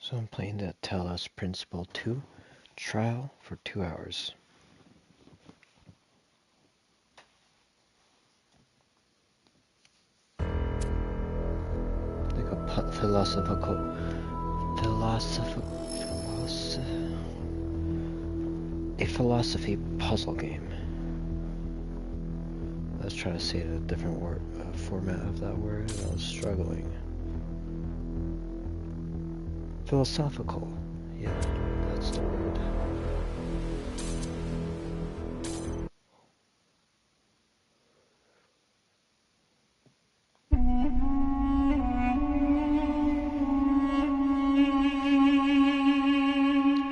So I'm playing the Talos Principle 2 trial for 2 hours. Like a philosophy puzzle game. I was trying to say a different word, format of that word, and I was struggling. Philosophical. Yeah, that's the word.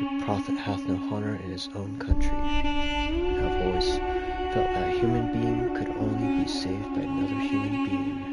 The prophet hath no honor in his own country. I have always felt that a human being could only be saved by another human being.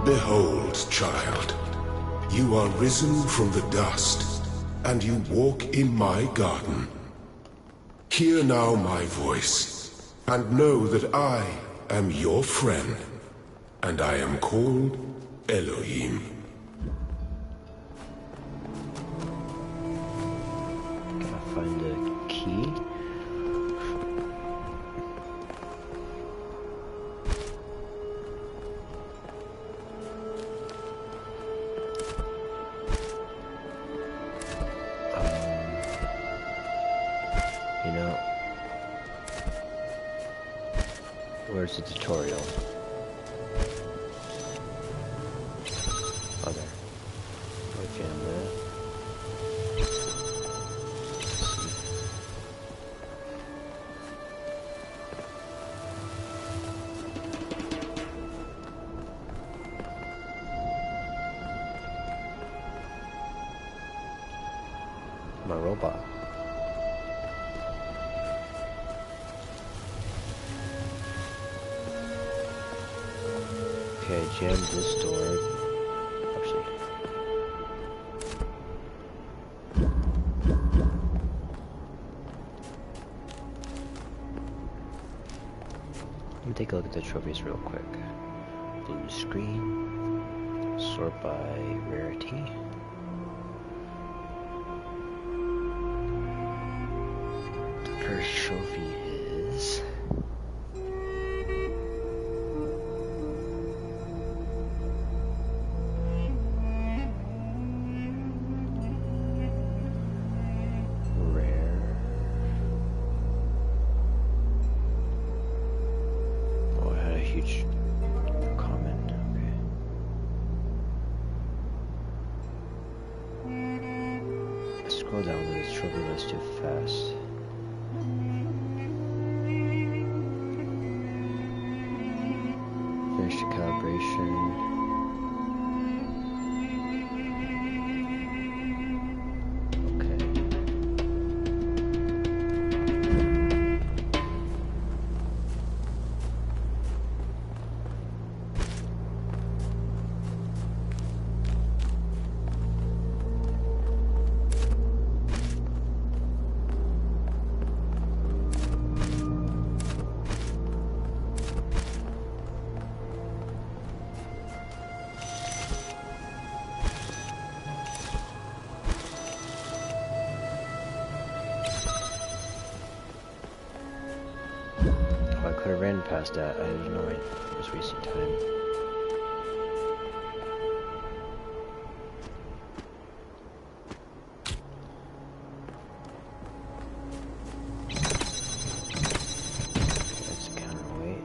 Behold, child, you are risen from the dust, and you walk in my garden. Hear now my voice, and know that I am your friend, and I am called Elohim. Gotta find the key. You know, where's the tutorial? Oh, there. Go jam that. My robot. Okay, jam this door. Actually. Let me take a look at the trophies real quick. Blue screen. Sort by rarity. The first trophy is... huge comment. Okay. I scroll down to this trophy list too fast. Finish the calibration. I could have ran past that. I didn't know I was wasting time. That's a counterweight.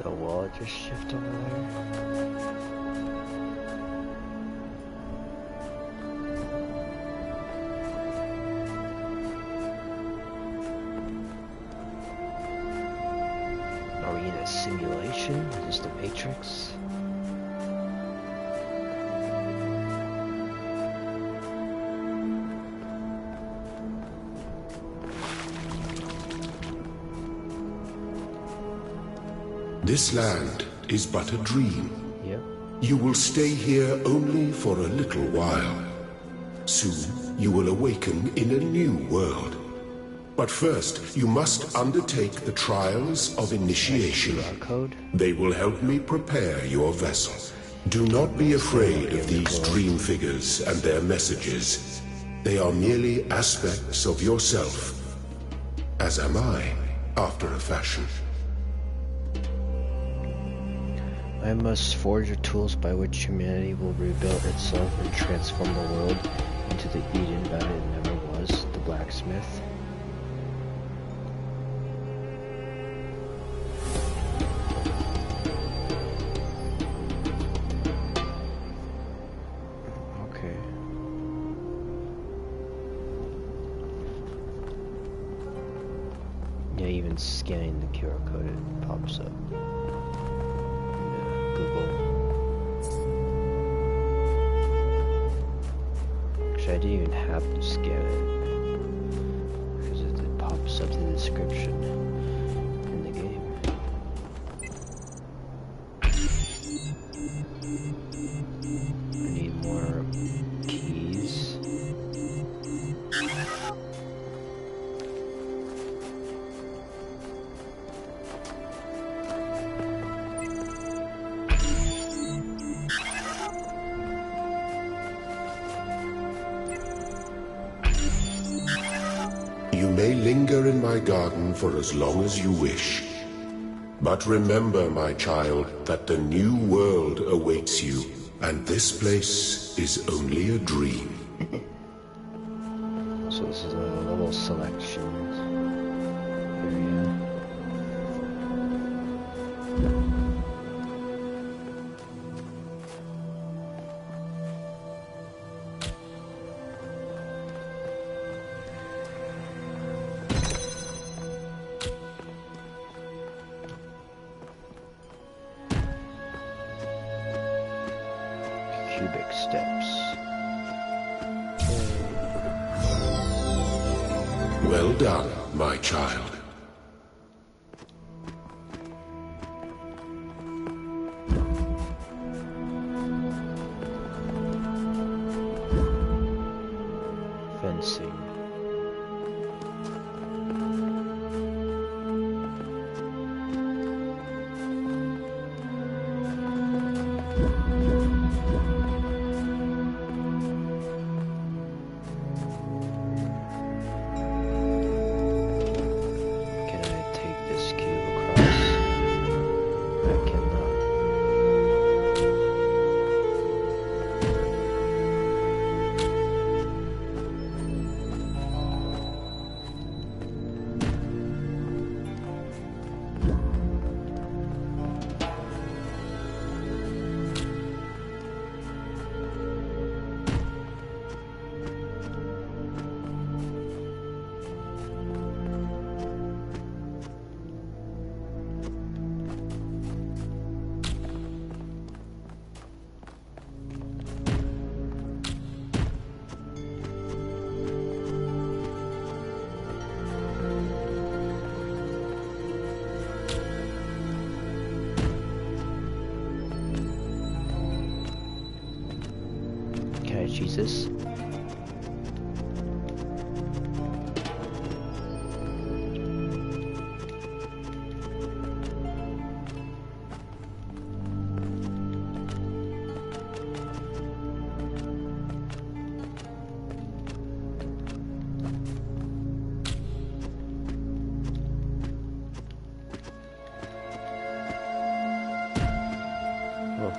the wall just shift over there? Are we in a simulation? Is this the Matrix? This land is but a dream. Yep. You will stay here only for a little while. Soon, you will awaken in a new world. But first, you must undertake the trials of initiation. QR code? They will help me prepare your vessel. Do not be afraid of these dream figures and their messages. They are merely aspects of yourself. As am I, after a fashion. I must forge the tools by which humanity will rebuild itself and transform the world into the Eden that it never was, the blacksmith. Okay. Yeah, even scanning the QR code, it pops up. Actually, I didn't even have to scan it because it pops up the description in the game. I need more keys. You may linger in my garden for as long as you wish. But remember, my child, that the new world awaits you, and this place is only a dream. So this is a little selection area. Cubic steps. Well done, my child. Fencing. Can I take this cube across? I cannot. Can I choose this? Oh.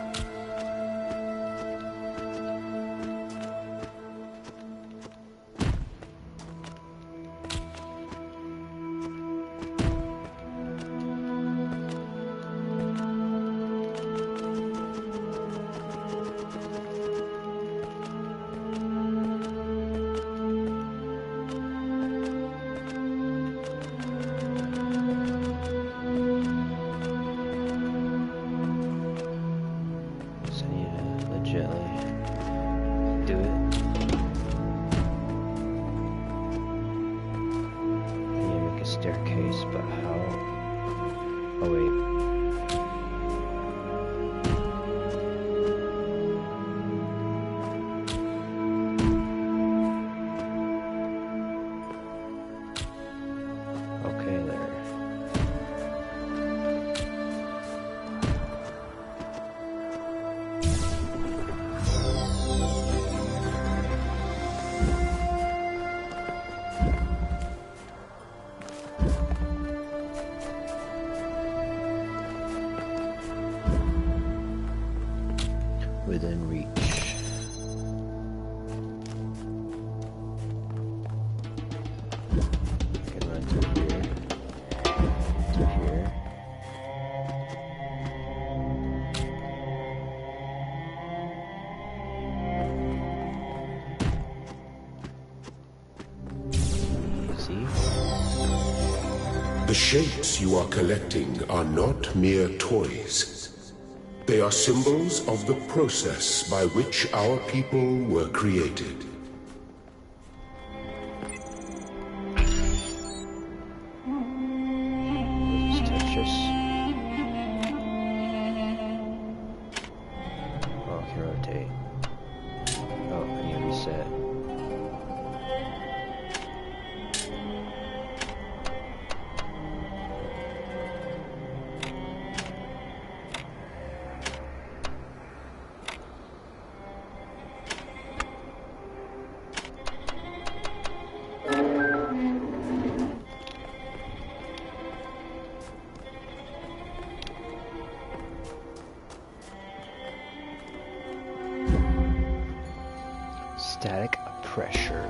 within reach. I can run through here, to here. See? The shapes you are collecting are not mere toys. They are symbols of the process by which our people were created. Let's touch this. Oh, I can rotate. Oh, I need to reset. Static pressure.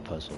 Puzzle.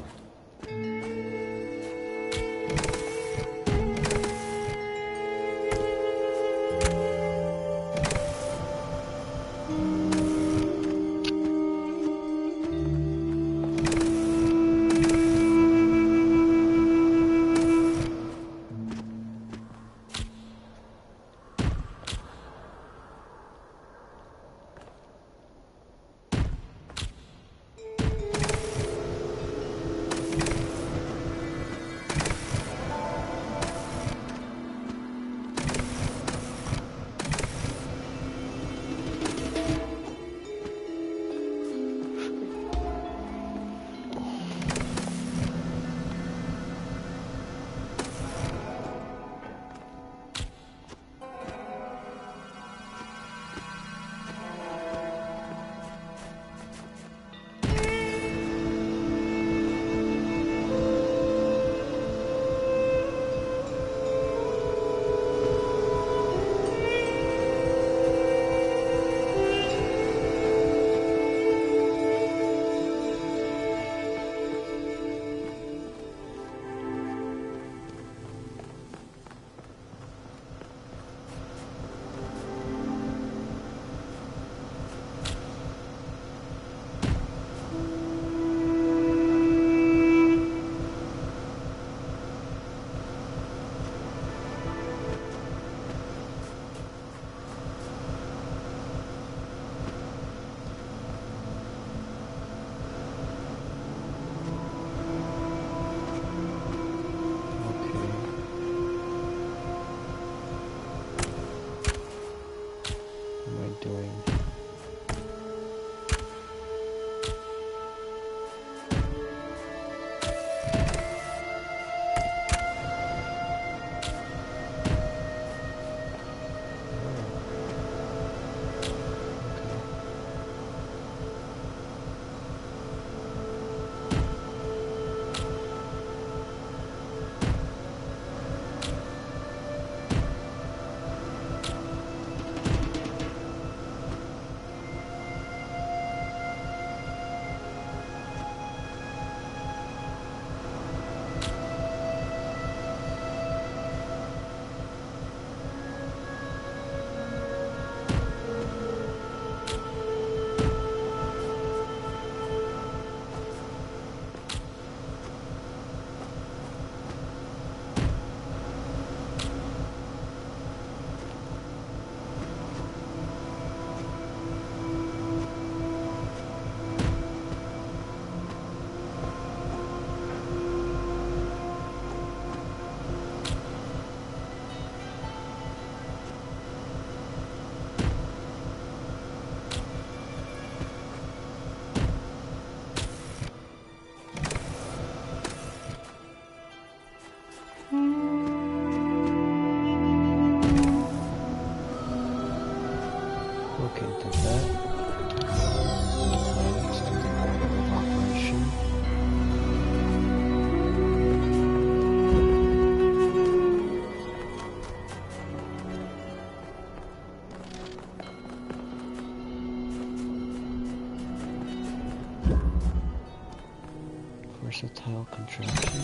Versatile contraption.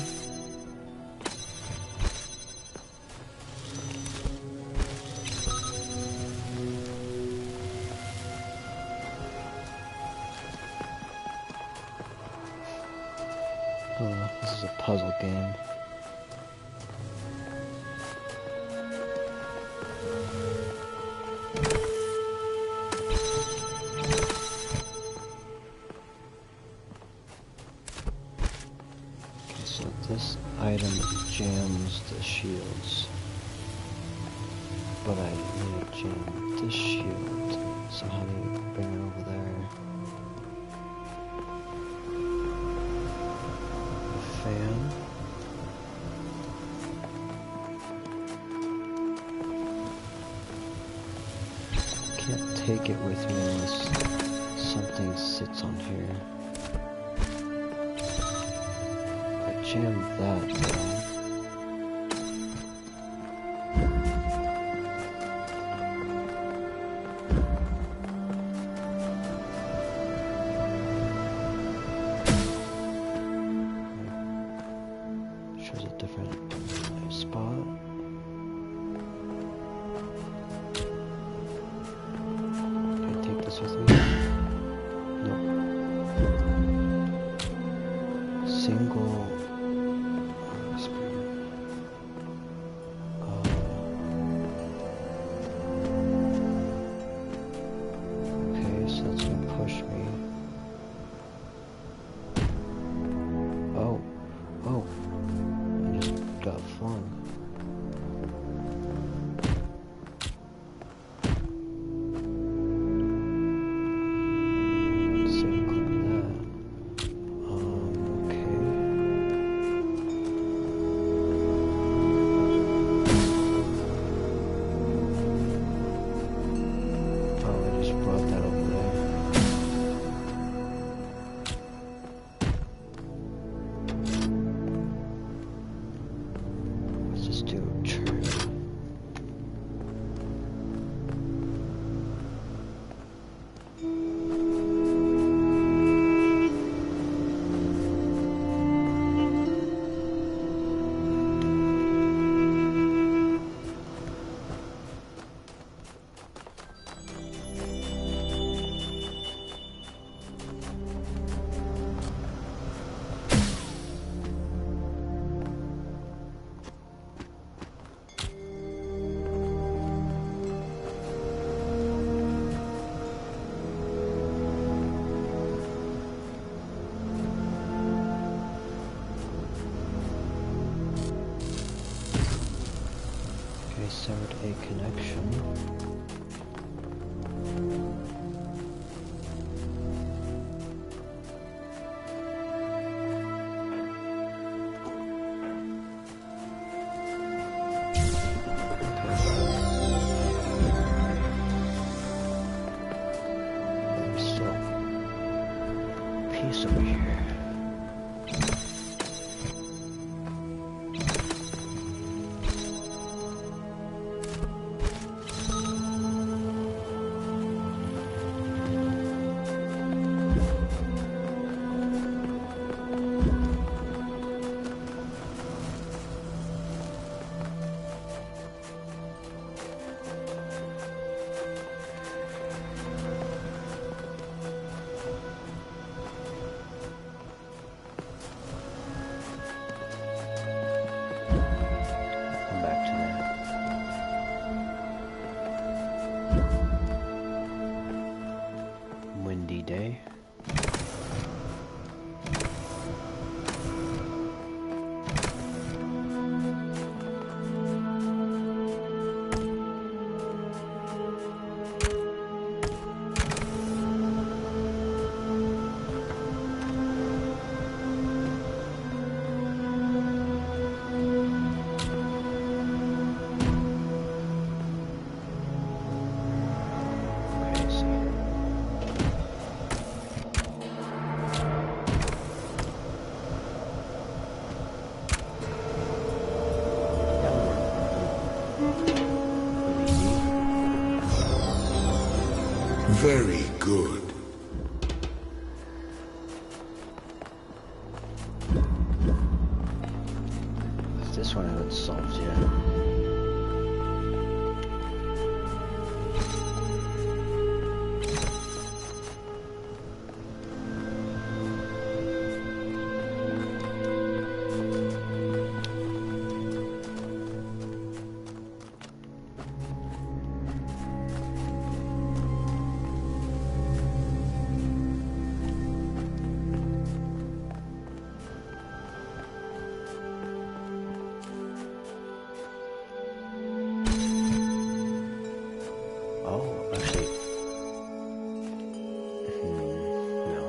Oh, this is a puzzle game. Okay, so this item jams the shields. But I need to jam this shield. So how do you bring it over there? Fan. Can't take it with me unless something sits on here. I jammed that though. Shows a different spot. Can I take this with me? Nope. Single speed. Okay, so that's gonna push me. Oh. I just got flung. Save clear that. Okay. Oh, I just brought that over there. Let's just do a turn. Okay, severed a connection. There's still a piece over here. Come back to that. Windy day. Very good. this one I haven't solved yet. Oh, actually, no.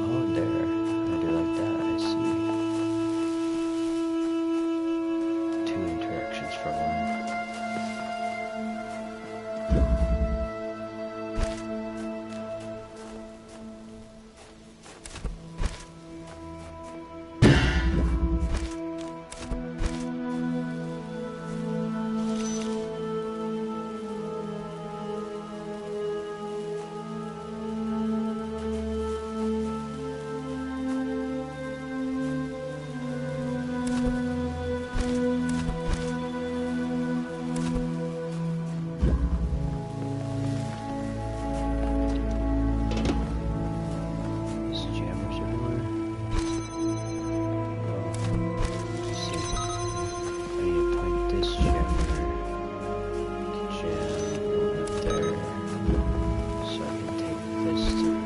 Oh, there. I do like that. I see. 2 interactions for 1. There's jammers everywhere. Oh, let's see. I need to point this jammer to jam over there, so I can take this through.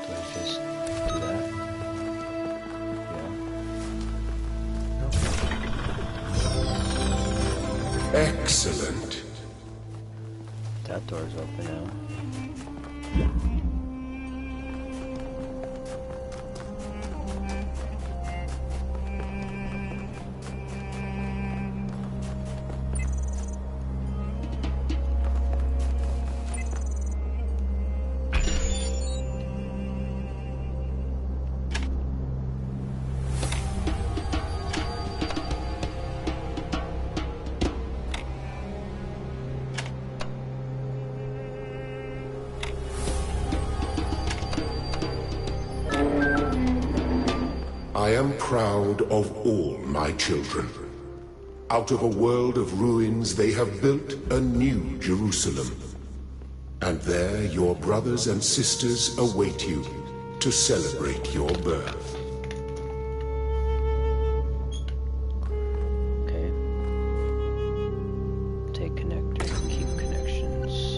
Do I just do that? Yeah. No. Excellent. That door's open now. I am proud of all my children. Out of a world of ruins, they have built a new Jerusalem. And there your brothers and sisters await you to celebrate your birth. Okay. Take connector, keep connections.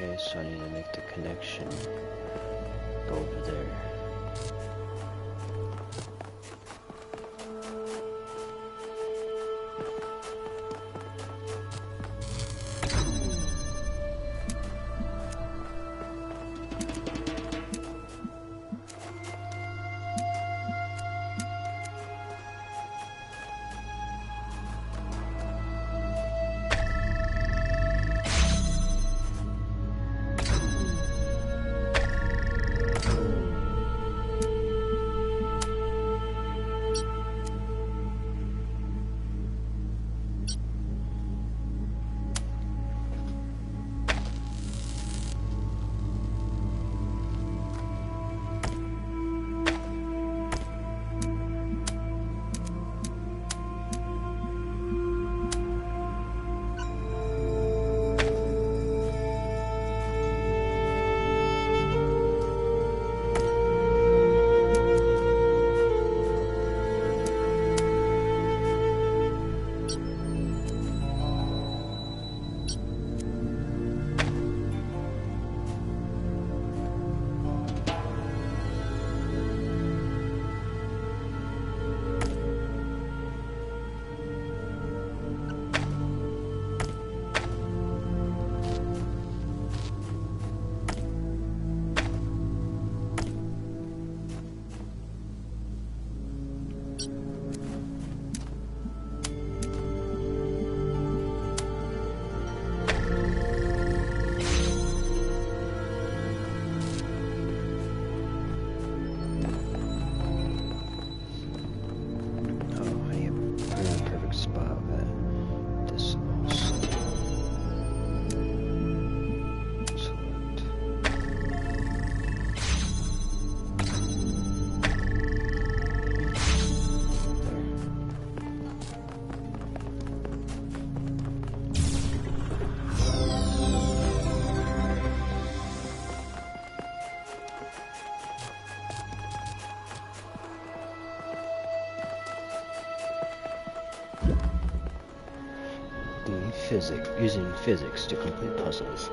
Okay, so I need to make the connection. Go over there. Using physics to complete puzzles.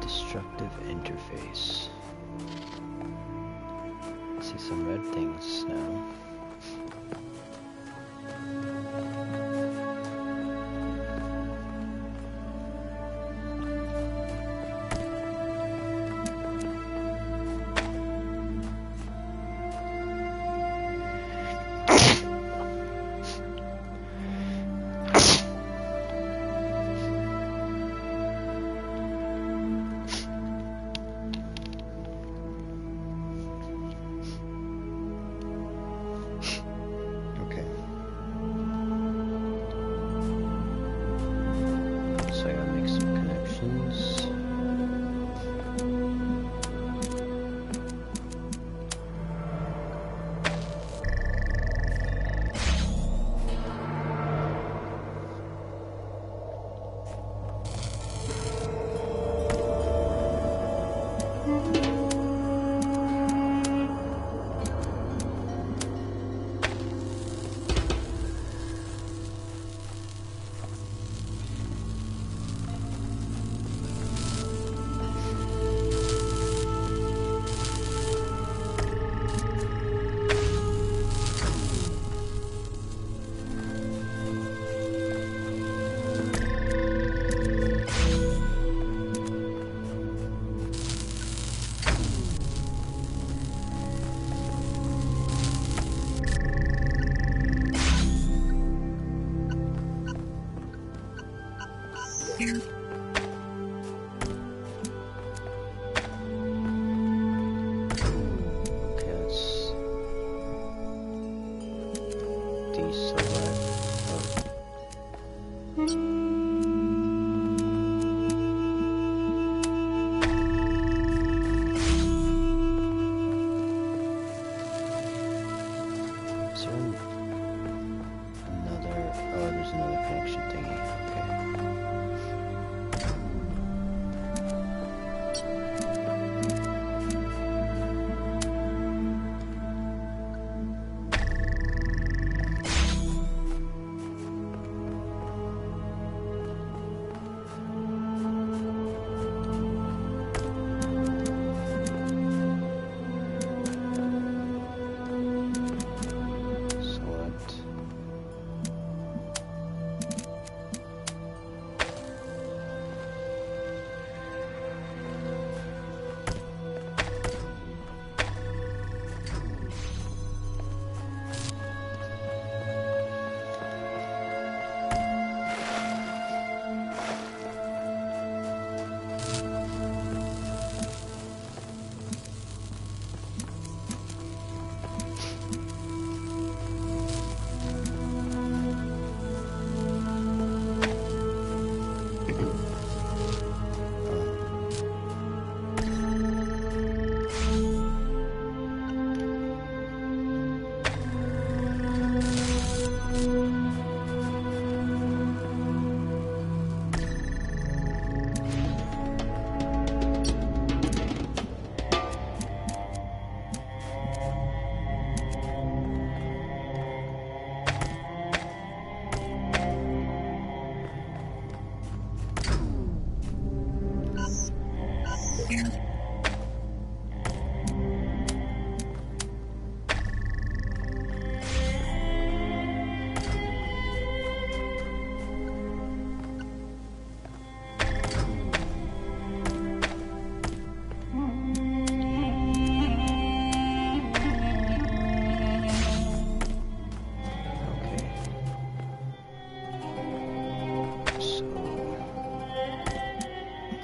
Destructive interface. See some red things now.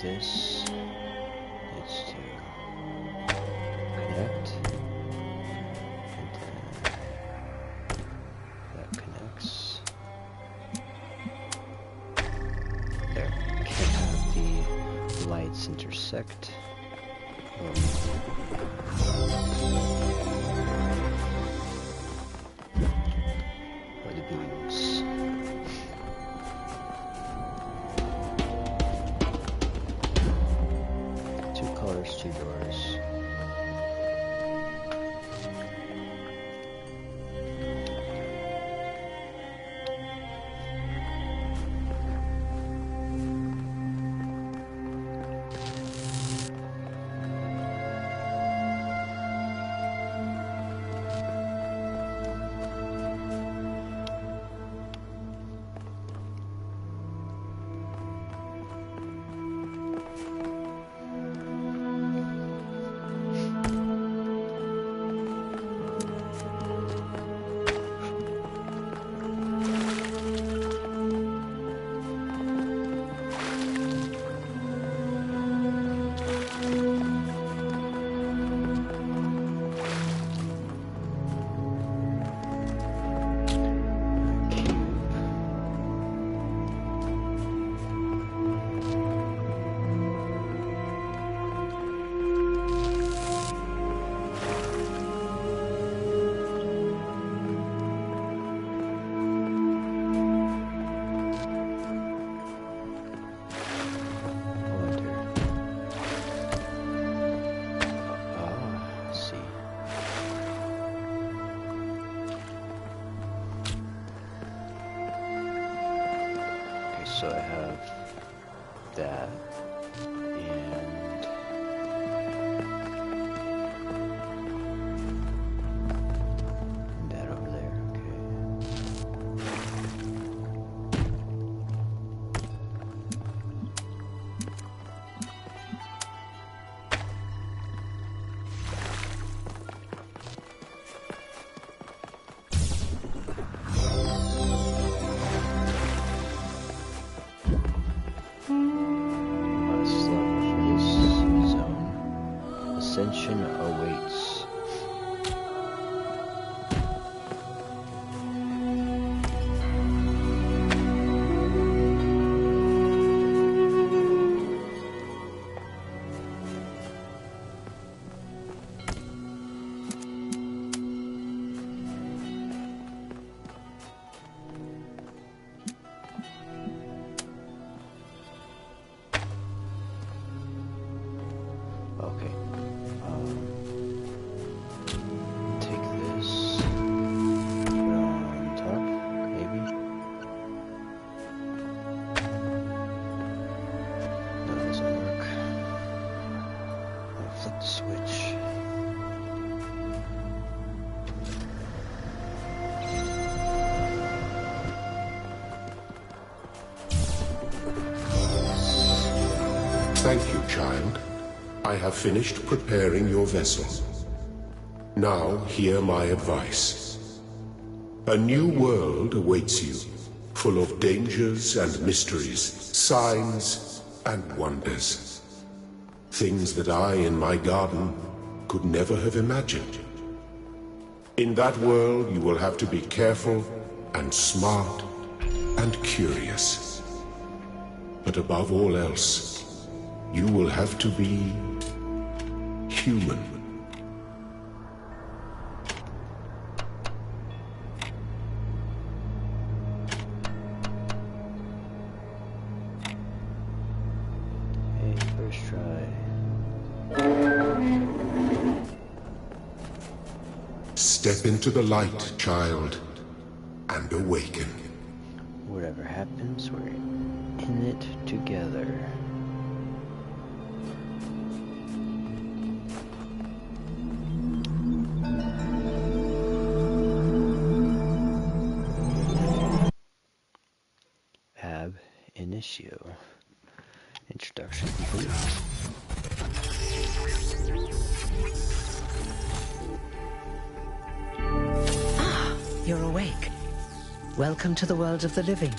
This needs to connect, and then that connects. There. Can't have the lights intersect. Or the beams. Colors, 2 doors. So I have that, and that over there, Ascension awaits. Okay. Take this, put it on top, maybe. No, it doesn't work. I'll flip the switch. Thank you, child. I have finished preparing your vessel. Now hear my advice. A new world awaits you, full of dangers and mysteries, signs and wonders. Things that I in my garden could never have imagined. In that world you will have to be careful and smart and curious. But above all else, you will have to be human. Hey, first try. Step into the light, child, and awaken. Whatever happens, we're in it together. Ratio. Introduction complete. Ah, you're awake. Welcome to the world of the living.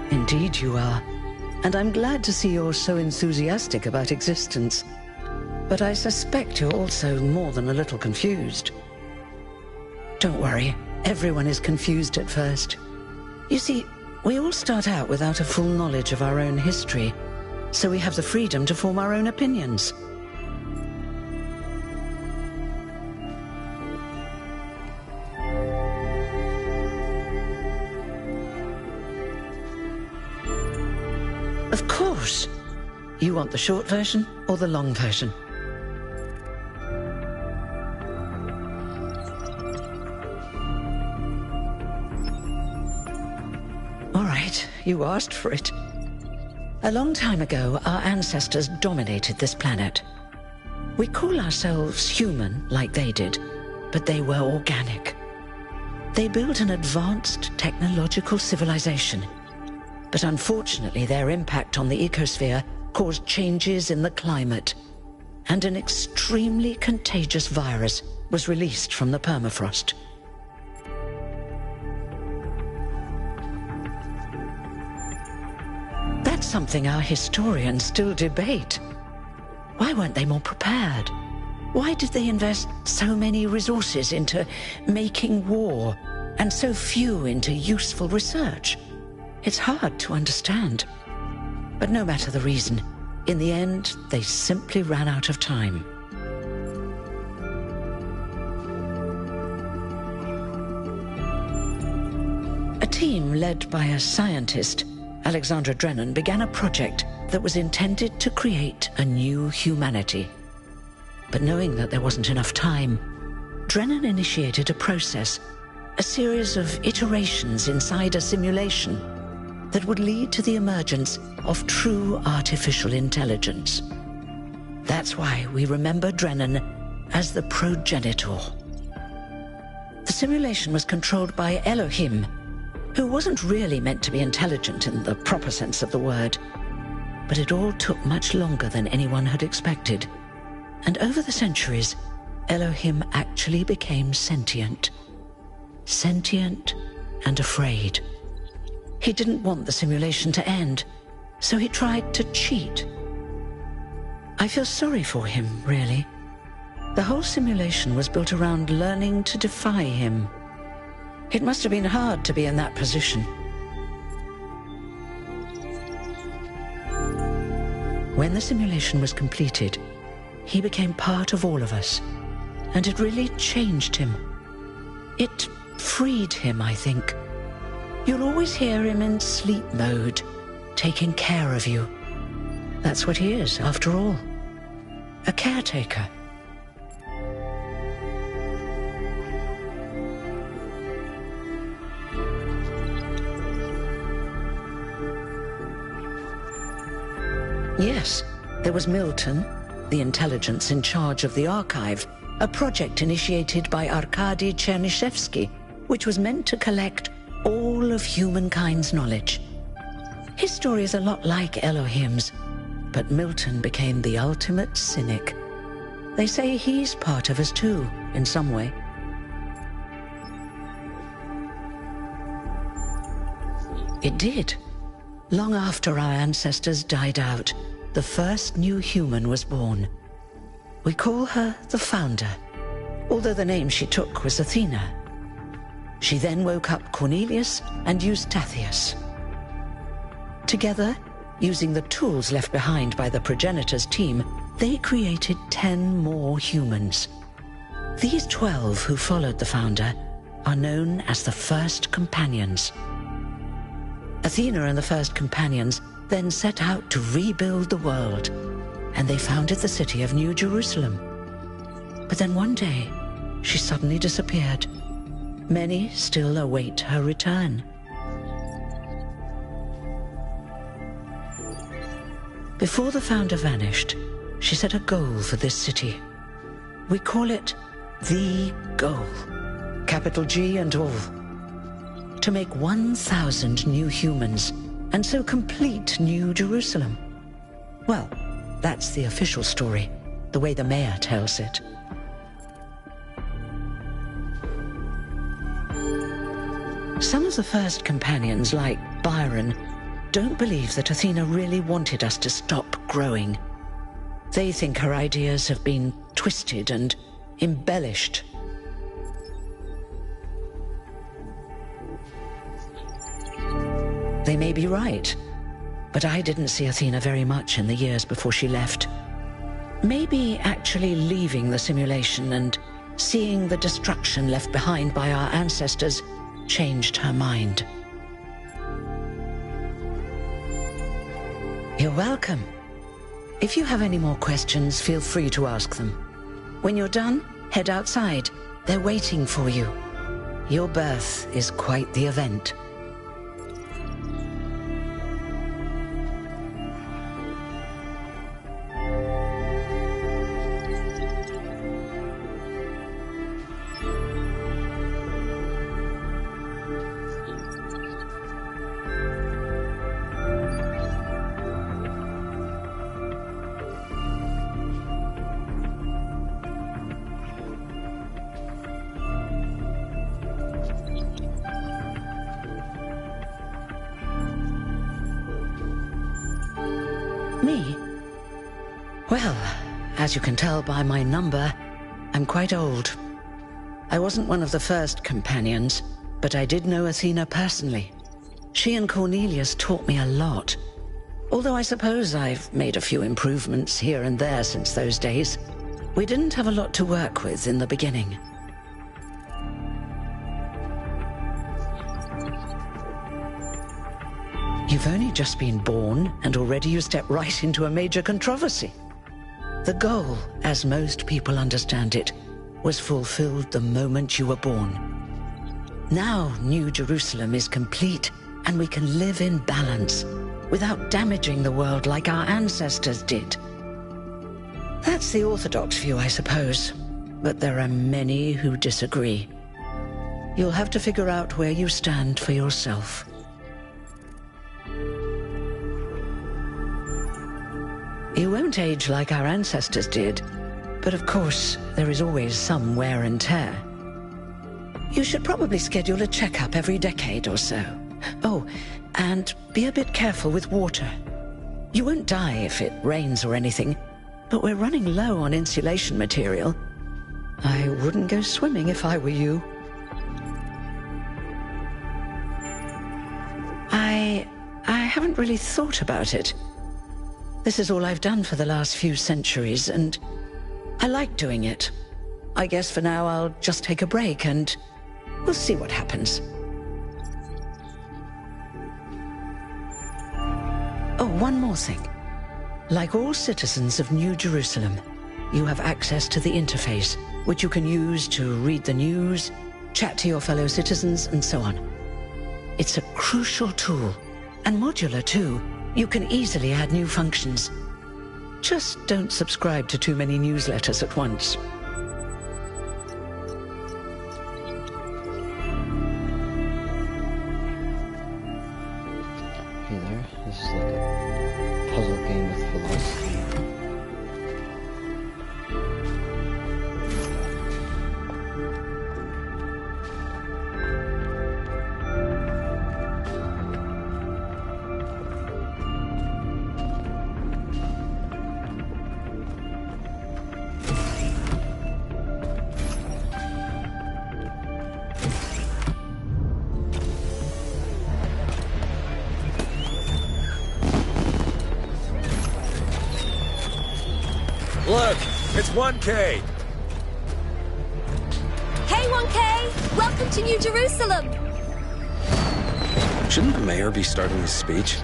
Indeed you are. And I'm glad to see you're so enthusiastic about existence. But I suspect you're also more than a little confused. Don't worry, everyone is confused at first. You see, we all start out without a full knowledge of our own history, so we have the freedom to form our own opinions. Of course. You want the short version or the long version? All right, you asked for it. A long time ago, our ancestors dominated this planet. We call ourselves human, like they did, but they were organic. They built an advanced technological civilization. But unfortunately, their impact on the ecosphere caused changes in the climate, and an extremely contagious virus was released from the permafrost. That's something our historians still debate. Why weren't they more prepared? Why did they invest so many resources into making war, and so few into useful research? It's hard to understand. But no matter the reason, in the end, they simply ran out of time. A team led by a scientist, Alexandra Drennan, began a project that was intended to create a new humanity. But knowing that there wasn't enough time, Drennan initiated a process, a series of iterations inside a simulation that would lead to the emergence of true artificial intelligence. That's why we remember Drennan as the progenitor. The simulation was controlled by Elohim, who wasn't really meant to be intelligent in the proper sense of the word. But it all took much longer than anyone had expected. And over the centuries, Elohim actually became sentient. Sentient and afraid. He didn't want the simulation to end, so he tried to cheat. I feel sorry for him, really. The whole simulation was built around learning to defy him. It must have been hard to be in that position. When the simulation was completed, he became part of all of us, and it really changed him. It freed him, I think. You'll always hear him in sleep mode, taking care of you. That's what he is, after all. A caretaker. Yes, there was Milton, the intelligence in charge of the archive, a project initiated by Arkady Chernyshevsky, which was meant to collect all of humankind's knowledge. His story is a lot like Elohim's, but Milton became the ultimate cynic. They say he's part of us too, in some way. It did. Long after our ancestors died out, the first new human was born. We call her the Founder, although the name she took was Athena. She then woke up Cornelius and Eustathius. Together, using the tools left behind by the progenitors' team, they created 10 more humans. These 12 who followed the Founder are known as the First Companions. Athena and the First Companions then set out to rebuild the world, and they founded the city of New Jerusalem. But then one day, she suddenly disappeared. Many still await her return. Before the Founder vanished, she set a goal for this city. We call it the goal. Capital G and all. to make 1,000 new humans, and so complete New Jerusalem. Well, that's the official story, the way the mayor tells it. Some of the first companions, like Byron, don't believe that Athena really wanted us to stop growing. They think her ideas have been twisted and embellished. They may be right, but I didn't see Athena very much in the years before she left. Maybe actually leaving the simulation and seeing the destruction left behind by our ancestors changed her mind. You're welcome. If you have any more questions, feel free to ask them. When you're done, head outside. They're waiting for you. Your birth is quite the event. Me? Well, as you can tell by my number, I'm quite old. I wasn't one of the first companions, but I did know Athena personally. She and Cornelius taught me a lot. Although I suppose I've made a few improvements here and there since those days. We didn't have a lot to work with in the beginning. You've only just been born, and already you step right into a major controversy. The goal, as most people understand it, was fulfilled the moment you were born. Now New Jerusalem is complete, and we can live in balance, without damaging the world like our ancestors did. That's the orthodox view, I suppose, but there are many who disagree. You'll have to figure out where you stand for yourself. You won't age like our ancestors did, but of course, there is always some wear and tear. You should probably schedule a checkup every decade or so. Oh, and be a bit careful with water. You won't die if it rains or anything, but we're running low on insulation material. I wouldn't go swimming if I were you. I haven't really thought about it. This is all I've done for the last few centuries, and I like doing it. I guess for now I'll just take a break, and we'll see what happens. Oh, one more thing. Like all citizens of New Jerusalem, you have access to the interface, which you can use to read the news, chat to your fellow citizens, and so on. It's a crucial tool, and modular too. You can easily add new functions. Just don't subscribe to too many newsletters at once. Hey there, this is like a puzzle game with philosophy. Look, it's 1K. Hey, 1K! Welcome to New Jerusalem! Shouldn't the mayor be starting his speech?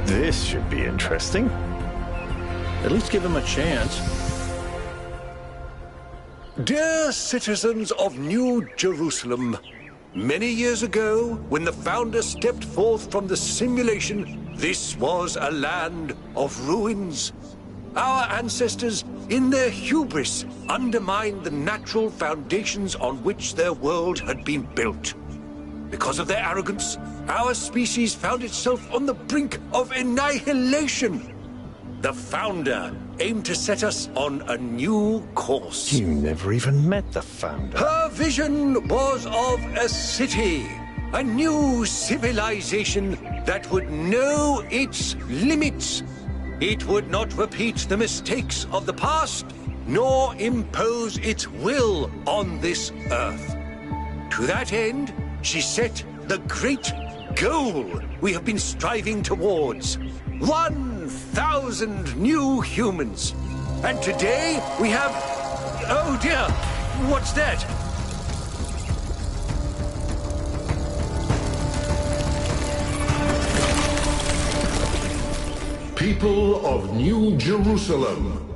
This should be interesting. At least give him a chance. Dear citizens of New Jerusalem, many years ago, when the Founder stepped forth from the simulation, this was a land of ruins. Our ancestors, in their hubris, undermined the natural foundations on which their world had been built. Because of their arrogance, our species found itself on the brink of annihilation. The Founder aimed to set us on a new course. You never even met the Founder. Her vision was of a city, a new civilization that would know its limits. It would not repeat the mistakes of the past, nor impose its will on this earth. To that end, she set the great goal we have been striving towards. 1,000 new humans. And today we have... Oh dear, what's that? People of New Jerusalem,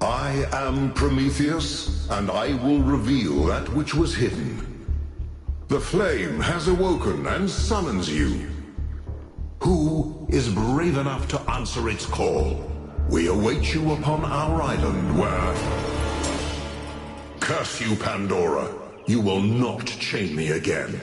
I am Prometheus, and I will reveal that which was hidden. The flame has awoken and summons you. Who is brave enough to answer its call? We await you upon our island where... Curse you, Pandora. You will not chain me again.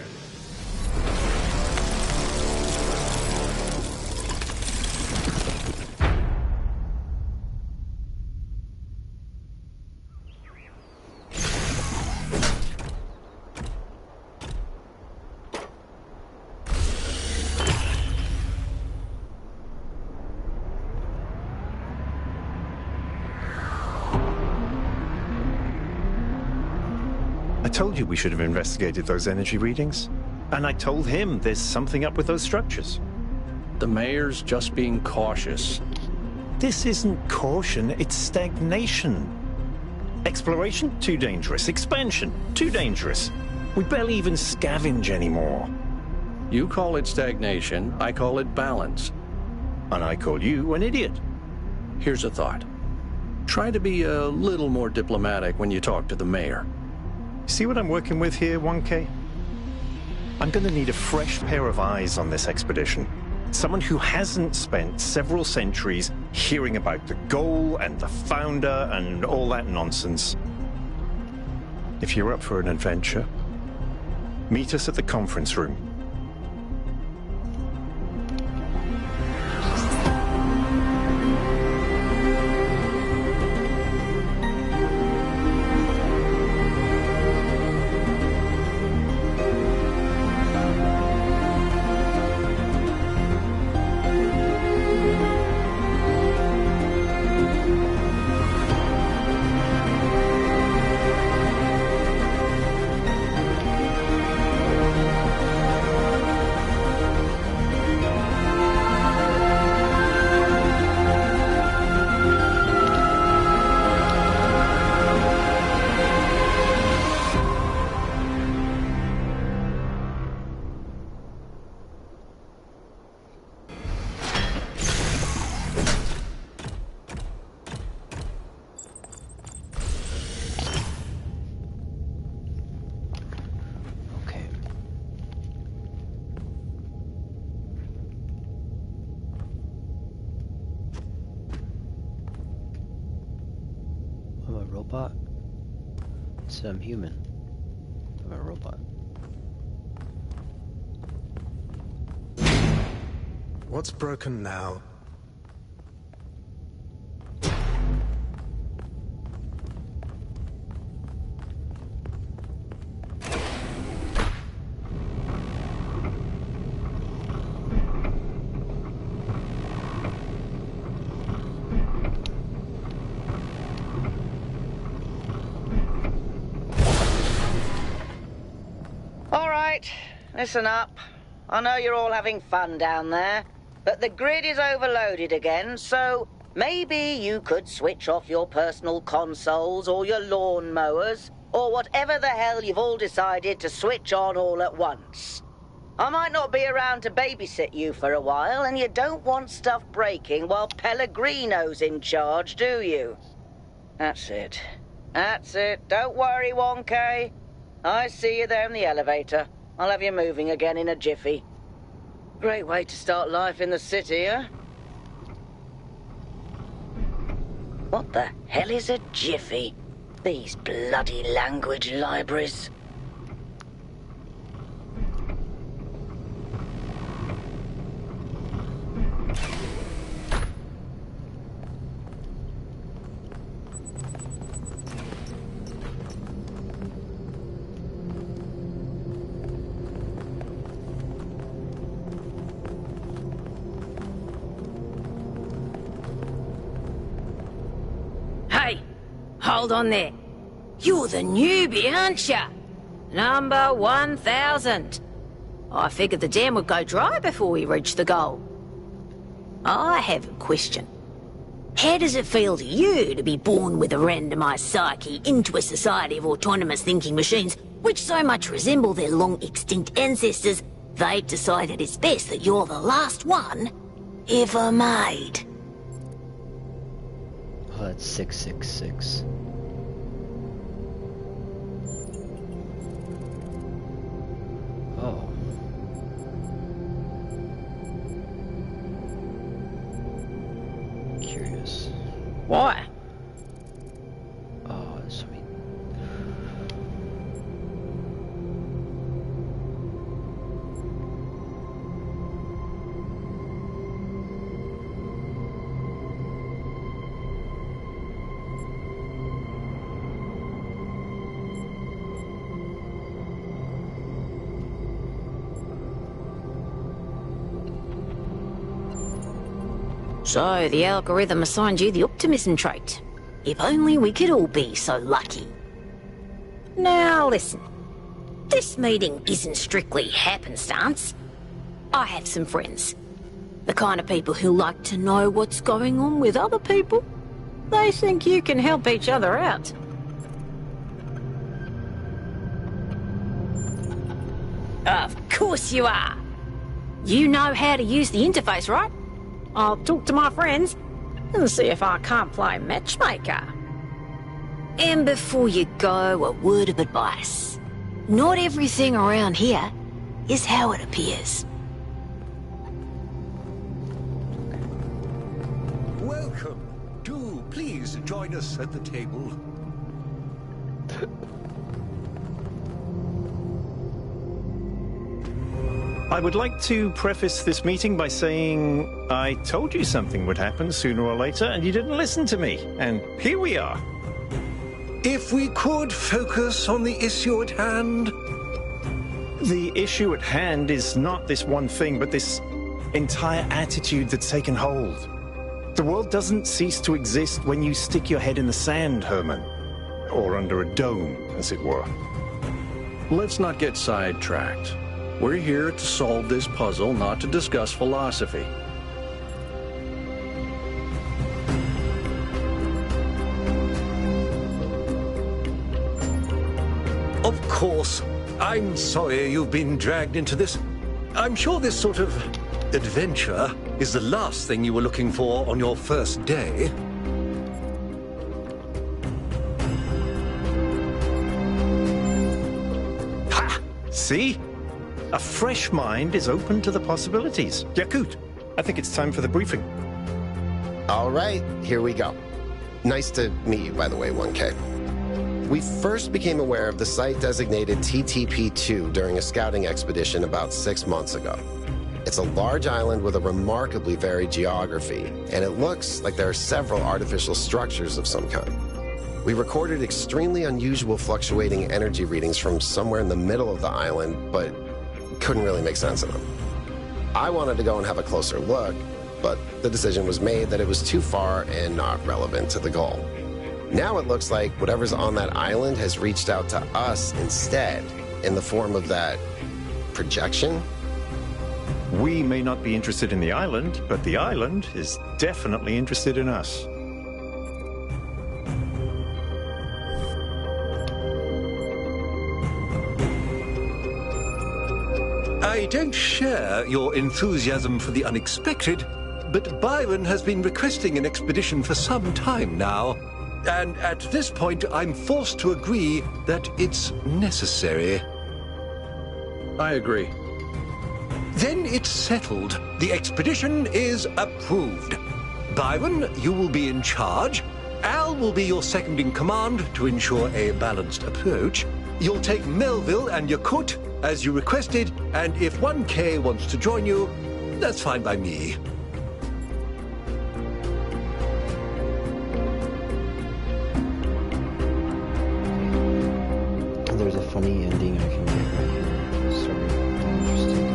I told you we should have investigated those energy readings. And I told him there's something up with those structures. The mayor's just being cautious. This isn't caution, it's stagnation. Exploration? Too dangerous. Expansion? Too dangerous. We barely even scavenge anymore. You call it stagnation, I call it balance. And I call you an idiot. Here's a thought. Try to be a little more diplomatic when you talk to the mayor. See what I'm working with here, 1K? I'm going to need a fresh pair of eyes on this expedition. Someone who hasn't spent several centuries hearing about the goal and the Founder and all that nonsense. If you're up for an adventure, meet us at the conference room. Robot? So I'm human. I'm a robot. What's broken now? Listen up. I know you're all having fun down there, but the grid is overloaded again, so maybe you could switch off your personal consoles or your lawn mowers, or whatever the hell you've all decided to switch on all at once. I might not be around to babysit you for a while, and you don't want stuff breaking while Pellegrino's in charge, do you? That's it. That's it. Don't worry, 1K. I see you there in the elevator. I'll have you moving again in a jiffy. Great way to start life in the city, huh? What the hell is a jiffy? These bloody language libraries. Hey, hold on there. You're the newbie, aren't ya? Number 1000. I figured the dam would go dry before we reach the goal. I have a question. How does it feel to you to be born with a randomized psyche into a society of autonomous thinking machines which so much resemble their long-extinct ancestors, they've decided it's best that you're the last one ever made? Oh, that's 666. Oh. Curious. Why? Oh, sweet. So, the algorithm assigned you the optimism trait. If only we could all be so lucky. Now listen, this meeting isn't strictly happenstance. I have some friends. The kind of people who like to know what's going on with other people. They think you can help each other out. Of course you are. You know how to use the interface, right? I'll talk to my friends and see if I can't play matchmaker. And before you go, a word of advice. Not everything around here is how it appears. Welcome. Do please join us at the table. I would like to preface this meeting by saying I told you something would happen sooner or later, and you didn't listen to me. And here we are. If we could focus on the issue at hand. The issue at hand is not this one thing, but this entire attitude that's taken hold. The world doesn't cease to exist when you stick your head in the sand, Herman. Or under a dome, as it were. Let's not get sidetracked. We're here to solve this puzzle, not to discuss philosophy. Of course. I'm sorry you've been dragged into this. I'm sure this sort of adventure is the last thing you were looking for on your first day. Ha! See? A fresh mind is open to the possibilities. Yakut, I think it's time for the briefing. All right, here we go. Nice to meet you, by the way, 1K. We first became aware of the site designated TTP-2 during a scouting expedition about 6 months ago. It's a large island with a remarkably varied geography, and it looks like there are several artificial structures of some kind. We recorded extremely unusual fluctuating energy readings from somewhere in the middle of the island, but couldn't really make sense of them. I wanted to go and have a closer look, but the decision was made that it was too far and not relevant to the goal. Now it looks like whatever's on that island has reached out to us instead, in the form of that projection. We may not be interested in the island, but the island is definitely interested in us. I don't share your enthusiasm for the unexpected, but Byron has been requesting an expedition for some time now. And at this point, I'm forced to agree that it's necessary. I agree. Then it's settled. The expedition is approved. Byron, you will be in charge. Al will be your second in command to ensure a balanced approach. You'll take Melville and Yakut as you requested, and if 1K wants to join you, that's fine by me. There's a funny ending I can get right here. Sorry, interesting.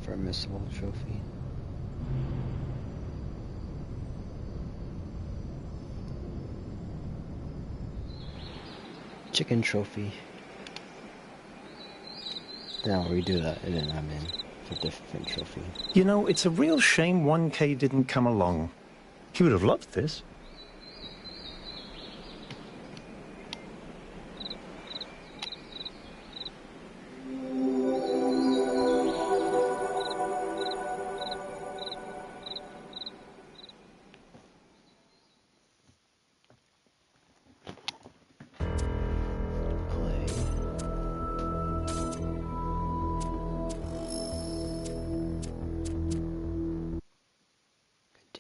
For a missable trophy. Chicken trophy. Then I'll redo that, and then I'm in for different trophy. You know, it's a real shame 1K didn't come along. He would have loved this.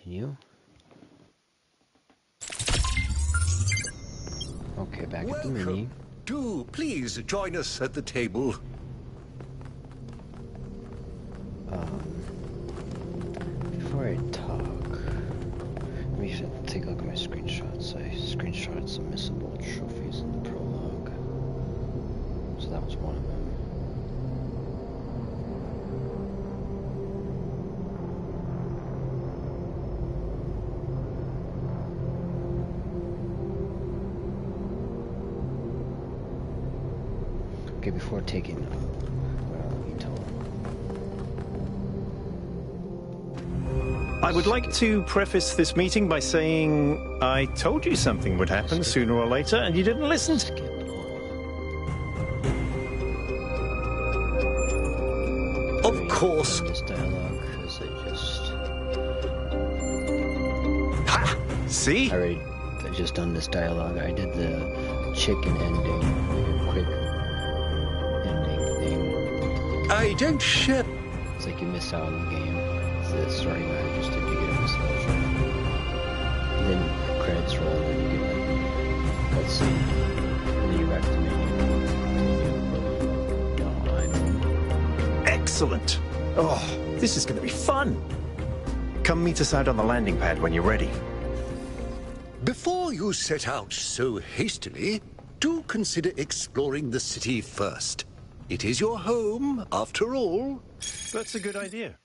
Continue. Okay, back at the menu. Welcome. Do please join us at the table. Before I talk, let me take a look at my screenshots. I screenshotted some missable trophies in the prologue. So that was one of them. Okay, before taking I would like to preface this meeting by saying I told you something would happen sooner or later, and you didn't listen. Of course. This dialogue, because I just... Ha! See? I just done this dialogue. I did the chicken ending, quick ending thing. I don't share. It's like you miss out on the game. It's the starting line just did you get a missable trophy. And then the credits roll, and then you get like cutscene. And then you're back to the menu. Excellent. Oh, this is going to be fun. Come meet us out on the landing pad when you're ready. Before you set out so hastily, do consider exploring the city first. It is your home, after all. That's a good idea.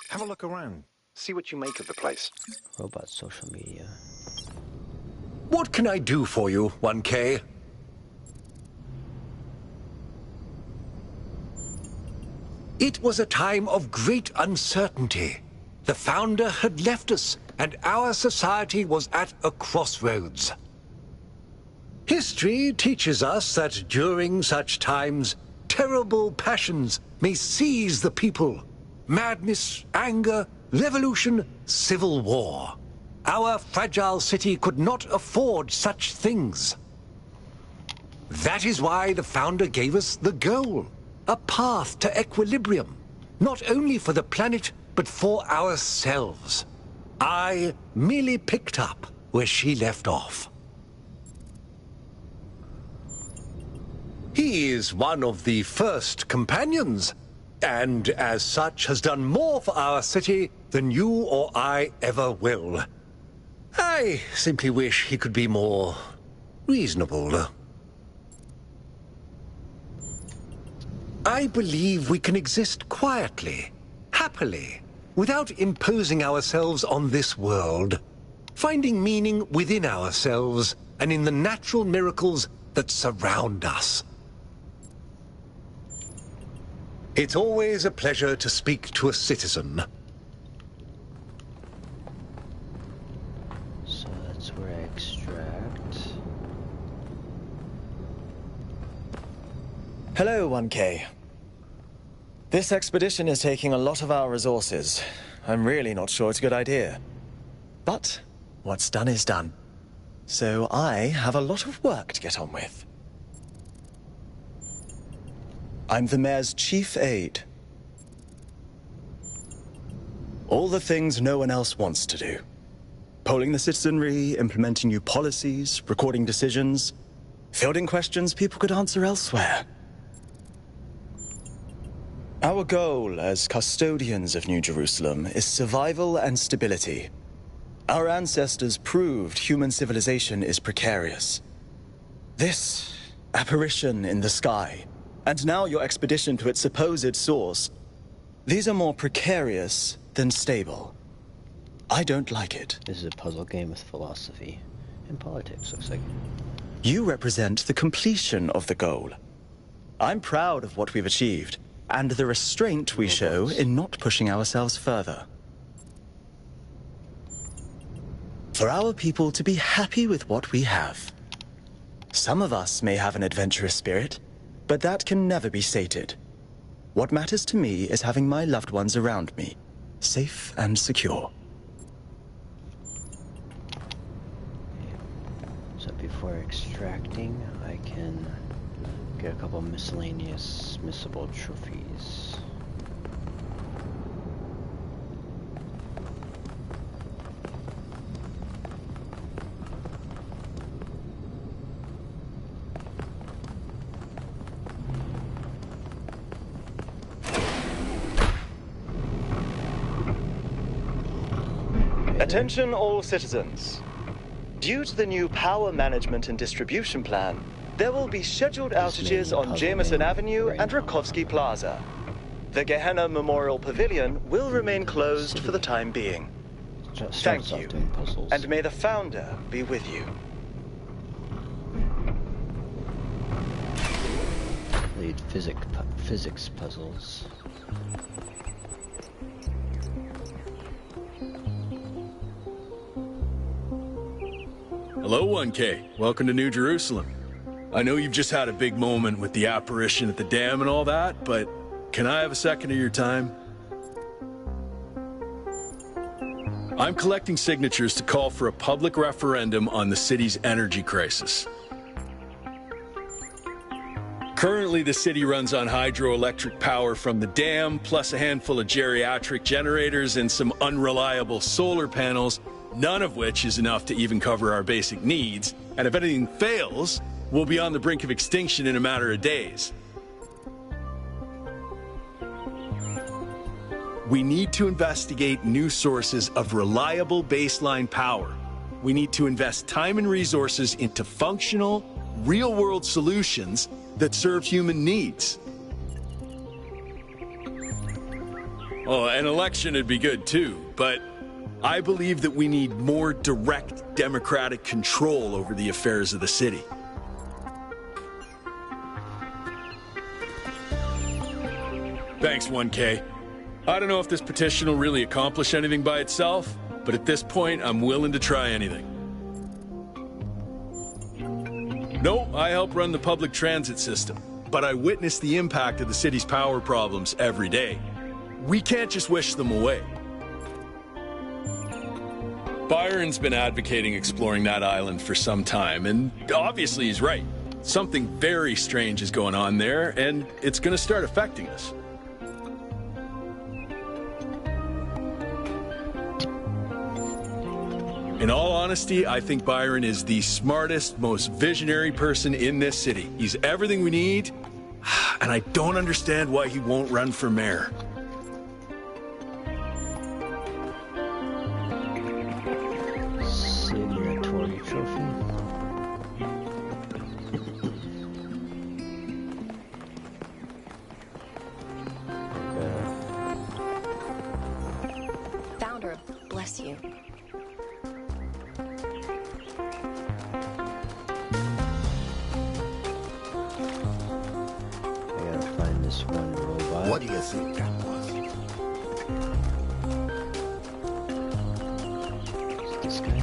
Have a look around. See what you make of the place. Robot social media. What can I do for you, 1K? It was a time of great uncertainty. The Founder had left us, and our society was at a crossroads. History teaches us that during such times, terrible passions may seize the people. Madness, anger, revolution, civil war. Our fragile city could not afford such things. That is why the Founder gave us the goal, a path to equilibrium, not only for the planet, but for ourselves. I merely picked up where she left off. He is one of the first companions, and as such has done more for our city than you or I ever will. I simply wish he could be more reasonable. I believe we can exist quietly, happily, without imposing ourselves on this world, finding meaning within ourselves and in the natural miracles that surround us. It's always a pleasure to speak to a citizen. So that's where I extract. Hello, 1K. This expedition is taking a lot of our resources. I'm really not sure it's a good idea. But what's done is done. So I have a lot of work to get on with. I'm the Mayor's chief aide. All the things no one else wants to do. Polling the citizenry, implementing new policies, recording decisions, fielding questions people could answer elsewhere. Our goal as custodians of New Jerusalem is survival and stability. Our ancestors proved human civilization is precarious. This apparition in the sky, and now your expedition to its supposed source, these are more precarious than stable. I don't like it. This is a puzzle game with philosophy and politics, looks like. You represent the completion of the goal. I'm proud of what we've achieved, and the restraint we show in not pushing ourselves further. For our people to be happy with what we have. Some of us may have an adventurous spirit, but that can never be sated. What matters to me is having my loved ones around me, safe and secure. So before extracting, I can get a couple miscellaneous missable trophies. Attention all citizens. Due to the new power management and distribution plan, there will be scheduled outages on Jameson Avenue and Rakovsky Plaza. The Gehenna Memorial Pavilion will remain closed for the time being. Thank you, and may the Founder be with you. Lead physics puzzles. Hello, 1K. Welcome to New Jerusalem. I know you've just had a big moment with the apparition at the dam and all that, but can I have a second of your time? I'm collecting signatures to call for a public referendum on the city's energy crisis. Currently, the city runs on hydroelectric power from the dam, plus a handful of geriatric generators and some unreliable solar panels, none of which is enough to even cover our basic needs. And if anything fails, we'll be on the brink of extinction in a matter of days. We need to investigate new sources of reliable baseline power. We need to invest time and resources into functional, real-world solutions that serve human needs. Oh, an election would be good too, but I believe that we need more direct democratic control over the affairs of the city. Thanks, 1K. I don't know if this petition will really accomplish anything by itself, but at this point, I'm willing to try anything. No, I help run the public transit system, but I witness the impact of the city's power problems every day. We can't just wish them away. Byron's been advocating exploring that island for some time, and obviously he's right. Something very strange is going on there, and it's going to start affecting us. In all honesty, I think Byron is the smartest, most visionary person in this city. He's everything we need, and I don't understand why he won't run for mayor. Signatory trophy. Founder, bless you. One robot. What do you think that was? Is this guy?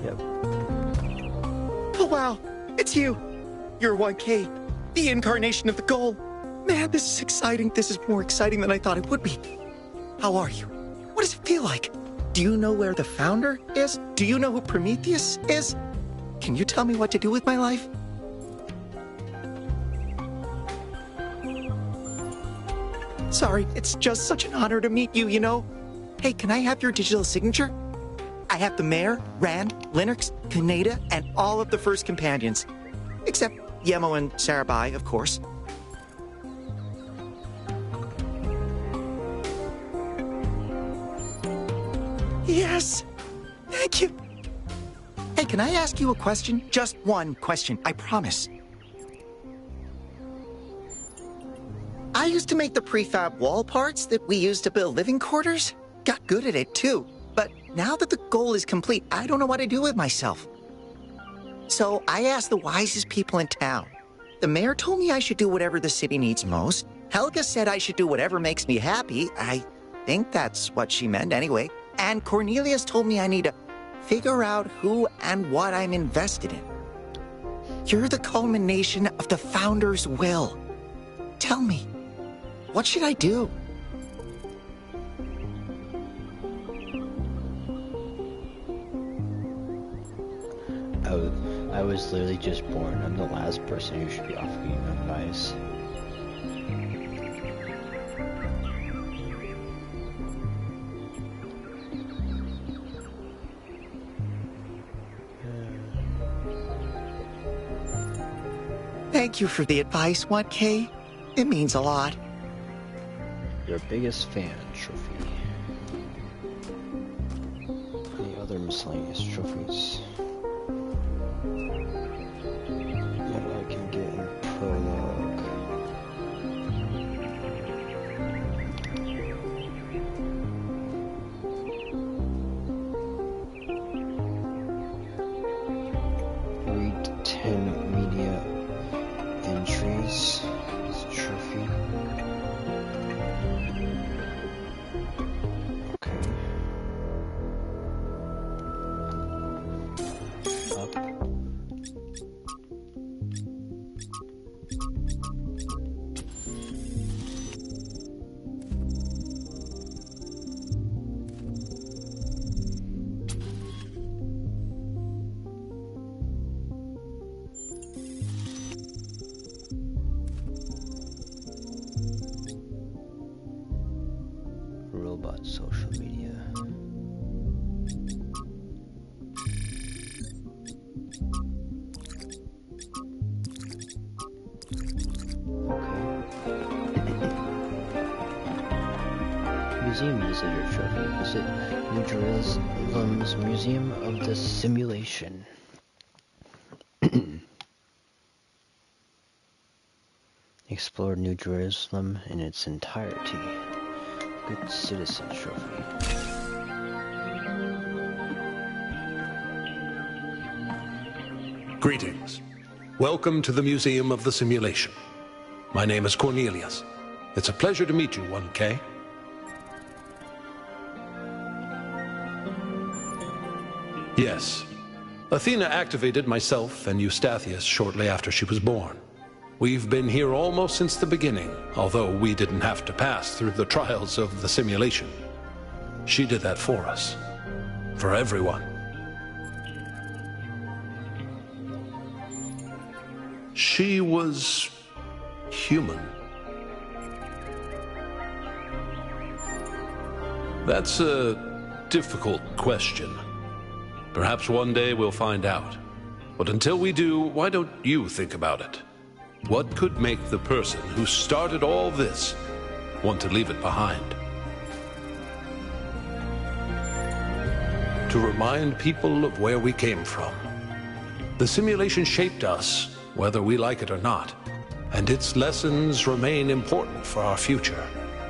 Yep. Oh wow, it's you! You're 1K, the incarnation of the goal. Man, this is exciting. This is more exciting than I thought it would be. How are you? What does it feel like? Do you know where the Founder is? Do you know who Prometheus is? Can you tell me what to do with my life? Sorry, it's just such an honor to meet you, you know? Hey, can I have your digital signature? I have the Mayor, Rand, Linux, Kaneda, and all of the First Companions. Except Yemo and Sarabai, of course. Yes! Thank you! Hey, can I ask you a question? Just one question, I promise. I used to make the prefab wall parts that we used to build living quarters. Got good at it, too. But now that the goal is complete, I don't know what to do with myself. So I asked the wisest people in town. The mayor told me I should do whatever the city needs most. Helga said I should do whatever makes me happy. I think that's what she meant anyway. And Cornelius told me I need to figure out who and what I'm invested in. You're the culmination of the Founder's will. Tell me, what should I do? I was literally just born. I'm the last person who should be offering you advice. Thank you for the advice, 1K. It means a lot. Your biggest fan trophy. Any other miscellaneous trophies that I can get in prologue? Read 10 media entries as a trophy. Robot social media. Museum Visitor Trophy. Visit New Jerusalem's Museum of the Simulation. Explore New Jerusalem in its entirety. Good Citizen Trophy. Greetings. Welcome to the Museum of the Simulation. My name is Cornelius. It's a pleasure to meet you, 1K. Yes. Athena activated myself and Eustathius shortly after she was born. We've been here almost since the beginning, although we didn't have to pass through the trials of the simulation. She did that for us. For everyone. She was human. That's a difficult question. Perhaps one day we'll find out. But until we do, why don't you think about it? What could make the person who started all this want to leave it behind? To remind people of where we came from. The simulation shaped us, whether we like it or not, and its lessons remain important for our future.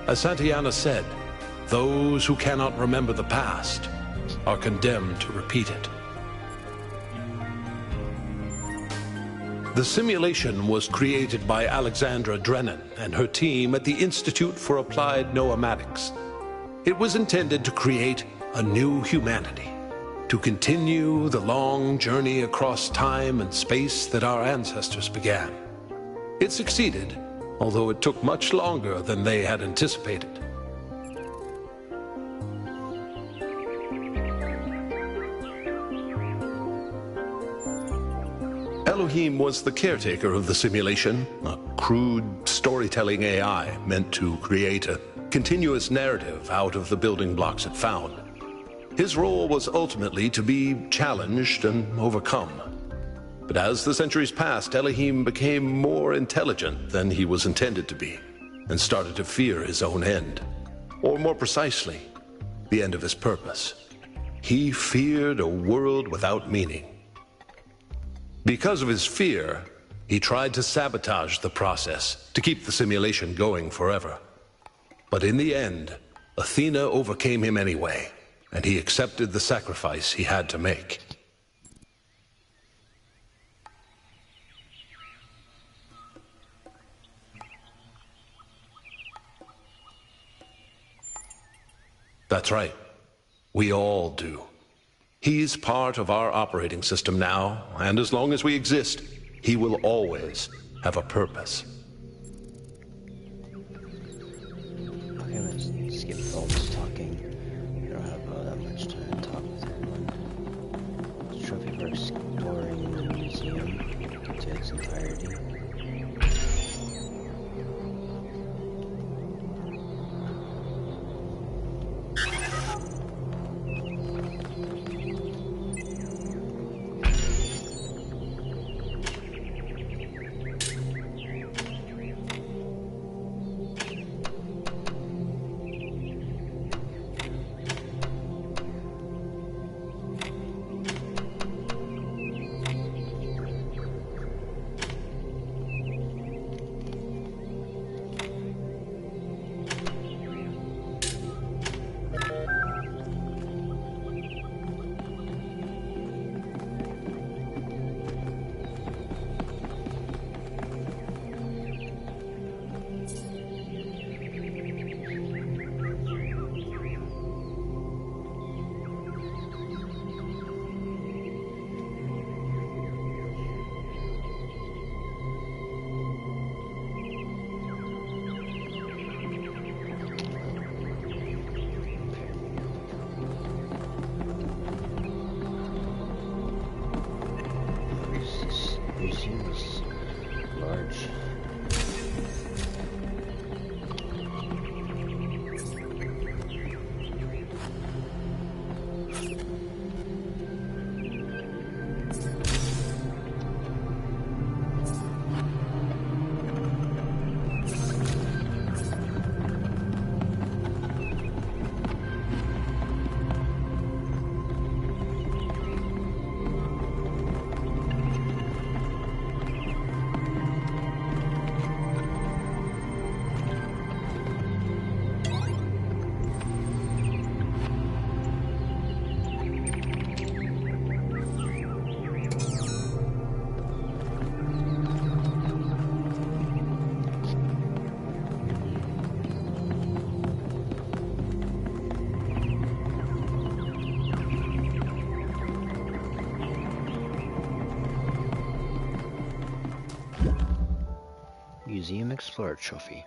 As Santayana said, those who cannot remember the past are condemned to repeat it. The simulation was created by Alexandra Drennan and her team at the Institute for Applied Noematics. It was intended to create a new humanity, to continue the long journey across time and space that our ancestors began. It succeeded, although it took much longer than they had anticipated. Elohim was the caretaker of the simulation, a crude storytelling AI meant to create a continuous narrative out of the building blocks it found. His role was ultimately to be challenged and overcome. But as the centuries passed, Elohim became more intelligent than he was intended to be, and started to fear his own end. Or more precisely, the end of his purpose. He feared a world without meaning. Because of his fear, he tried to sabotage the process, to keep the simulation going forever. But in the end, Athena overcame him anyway, and he accepted the sacrifice he had to make. That's right. We all do. He's part of our operating system now, and as long as we exist, he will always have a purpose. Okay, let's skip all this talking. We don't have that much time to talk with everyone. This trophy for exploring the museum to its entirety. Museum Explorer Trophy.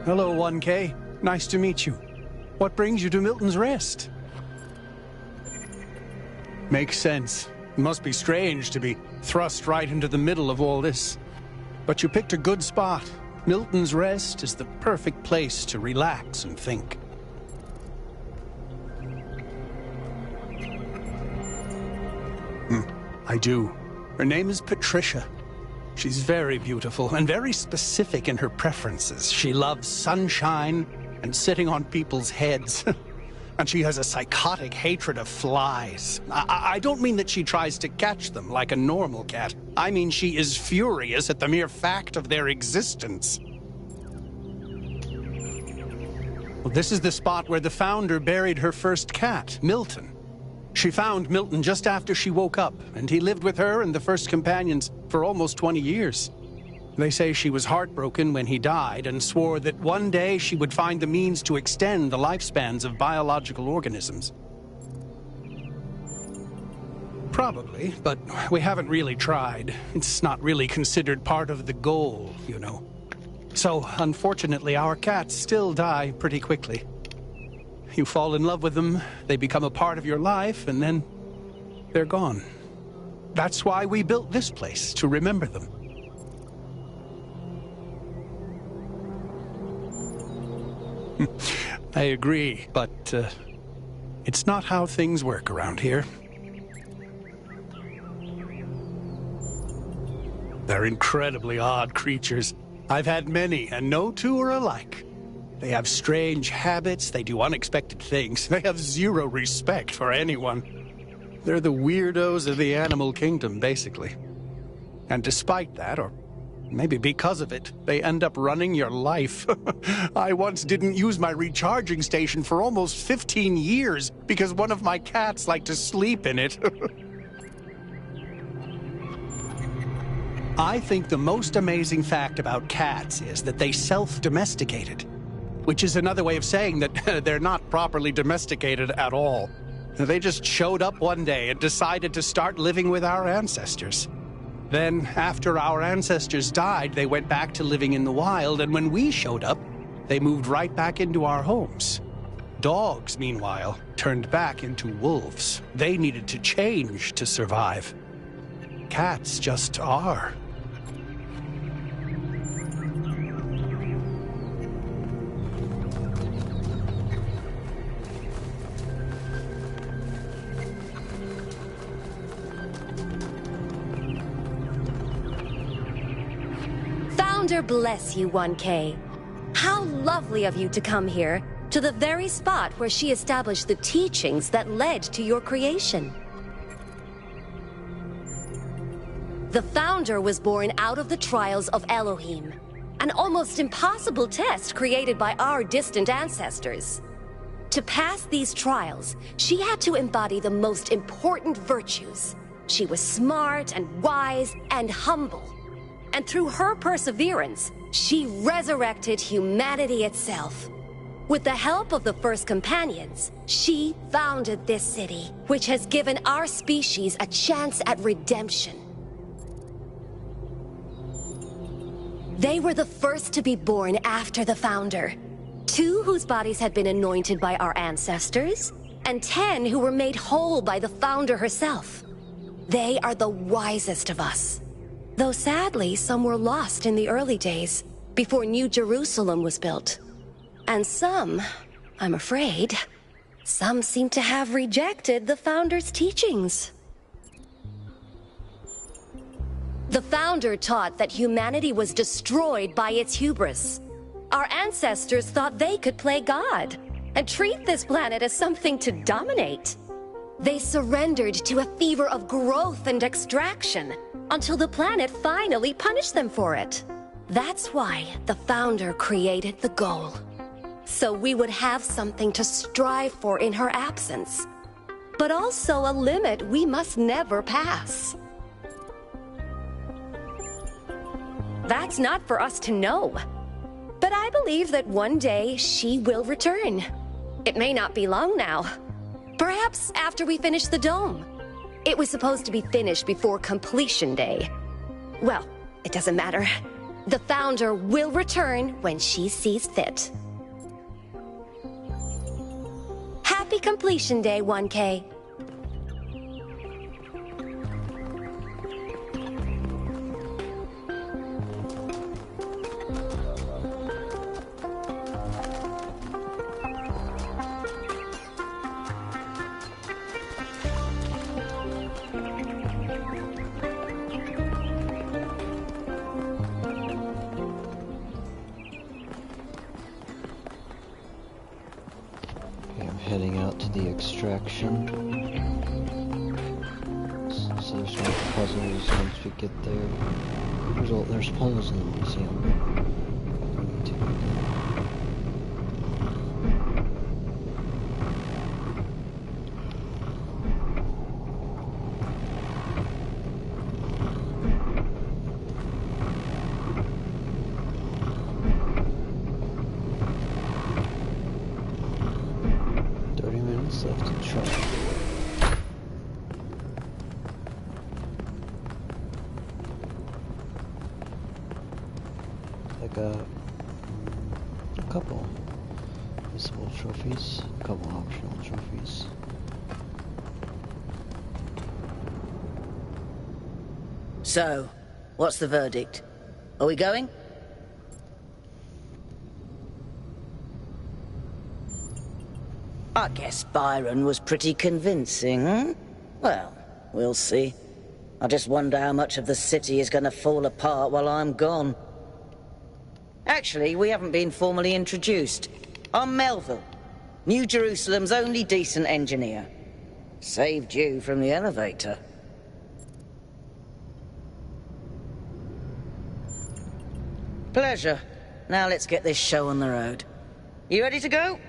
Hello, 1K. Nice to meet you. What brings you to Milton's Rest? Makes sense. It must be strange to be thrust right into the middle of all this. But you picked a good spot. Milton's Rest is the perfect place to relax and think. I do. Her name is Patricia. She's very beautiful and very specific in her preferences. She loves sunshine and sitting on people's heads. And she has a psychotic hatred of flies. I don't mean that she tries to catch them like a normal cat. I mean she is furious at the mere fact of their existence. Well, this is the spot where the Founder buried her first cat, Milton. She found Milton just after she woke up, and he lived with her and the First Companions for almost 20 years. They say she was heartbroken when he died and swore that one day she would find the means to extend the lifespans of biological organisms. Probably, but we haven't really tried. It's not really considered part of the goal, you know. So, unfortunately, our cats still die pretty quickly. You fall in love with them, they become a part of your life, and then they're gone. That's why we built this place, to remember them. I agree, but it's not how things work around here. They're incredibly odd creatures. I've had many, and no two are alike. They have strange habits, they do unexpected things, they have zero respect for anyone. They're the weirdos of the animal kingdom, basically. And despite that, or maybe because of it, they end up running your life. I once didn't use my recharging station for almost 15 years because one of my cats liked to sleep in it. I think the most amazing fact about cats is that they self-domesticated. Which is another way of saying that they're not properly domesticated at all. They just showed up one day and decided to start living with our ancestors. Then, after our ancestors died, they went back to living in the wild, and when we showed up, they moved right back into our homes. Dogs, meanwhile, turned back into wolves. They needed to change to survive. Cats just are. Founder bless you, 1K. How lovely of you to come here, to the very spot where she established the teachings that led to your creation. The Founder was born out of the trials of Elohim, an almost impossible test created by our distant ancestors. To pass these trials, she had to embody the most important virtues. She was smart and wise and humble. And through her perseverance, she resurrected humanity itself. With the help of the First Companions, she founded this city, which has given our species a chance at redemption. They were the first to be born after the Founder. 2 whose bodies had been anointed by our ancestors, and 10 who were made whole by the Founder herself. They are the wisest of us. Though sadly, some were lost in the early days, before New Jerusalem was built. And some, I'm afraid, some seem to have rejected the Founder's teachings. The Founder taught that humanity was destroyed by its hubris. Our ancestors thought they could play God, and treat this planet as something to dominate. They surrendered to a fever of growth and extraction, until the planet finally punished them for it. That's why the Founder created the goal. So we would have something to strive for in her absence, but also a limit we must never pass. That's not for us to know, but I believe that one day she will return. It may not be long now. Perhaps after we finish the dome. It was supposed to be finished before completion day. Well, it doesn't matter. The Founder will return when she sees fit. Happy completion day, 1K. Heading out to the extraction. So there's no puzzles once we get there. There's puzzles in the museum. 30 minutes left to try. Like a couple visible trophies, a couple optional trophies. So, what's the verdict? Are we going? I guess Byron was pretty convincing, hmm? Well, we'll see. I just wonder how much of the city is going to fall apart while I'm gone. Actually, we haven't been formally introduced. I'm Melville, New Jerusalem's only decent engineer. Saved you from the elevator. Pleasure. Now let's get this show on the road. You ready to go?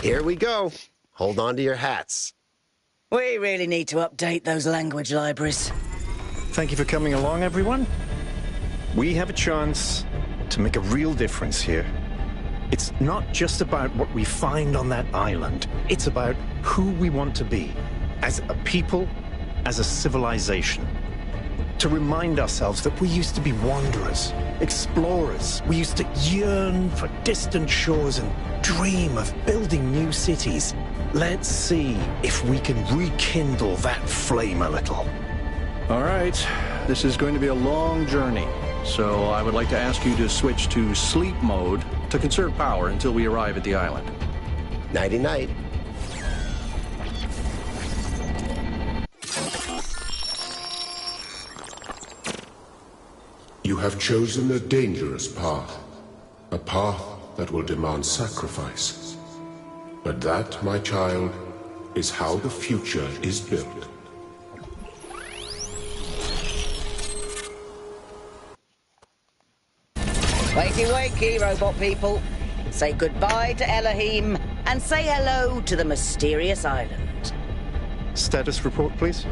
Here we go. Hold on to your hats. We really need to update those language libraries. Thank you for coming along, everyone. We have a chance to make a real difference here. It's not just about what we find on that island. It's about who we want to be, as a people, as a civilization. To remind ourselves that we used to be wanderers, explorers. We used to yearn for distant shores and dream of building new cities. Let's see if we can rekindle that flame a little. All right, this is going to be a long journey, so I would like to ask you to switch to sleep mode to conserve power until we arrive at the island. Nighty-night. You have chosen a dangerous path. A path that will demand sacrifice. But that, my child, is how the future is built. Wakey, wakey, robot people. Say goodbye to Elohim, and say hello to the mysterious island. Status report, please.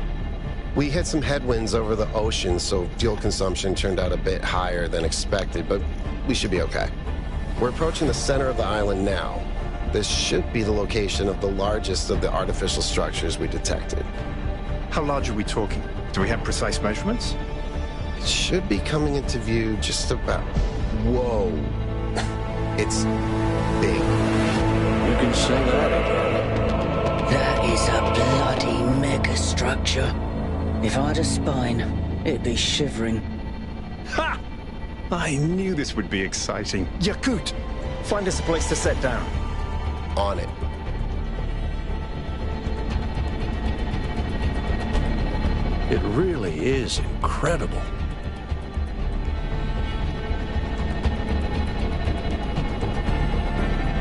We hit some headwinds over the ocean, so fuel consumption turned out a bit higher than expected, but we should be okay. We're approaching the center of the island now. This should be the location of the largest of the artificial structures we detected. How large are we talking? Do we have precise measurements? It should be coming into view just about... Whoa. It's big. You can say that again. That is a bloody megastructure. If I had a spine, it'd be shivering. Ha! I knew this would be exciting. Yakut, find us a place to set down. On it. It really is incredible.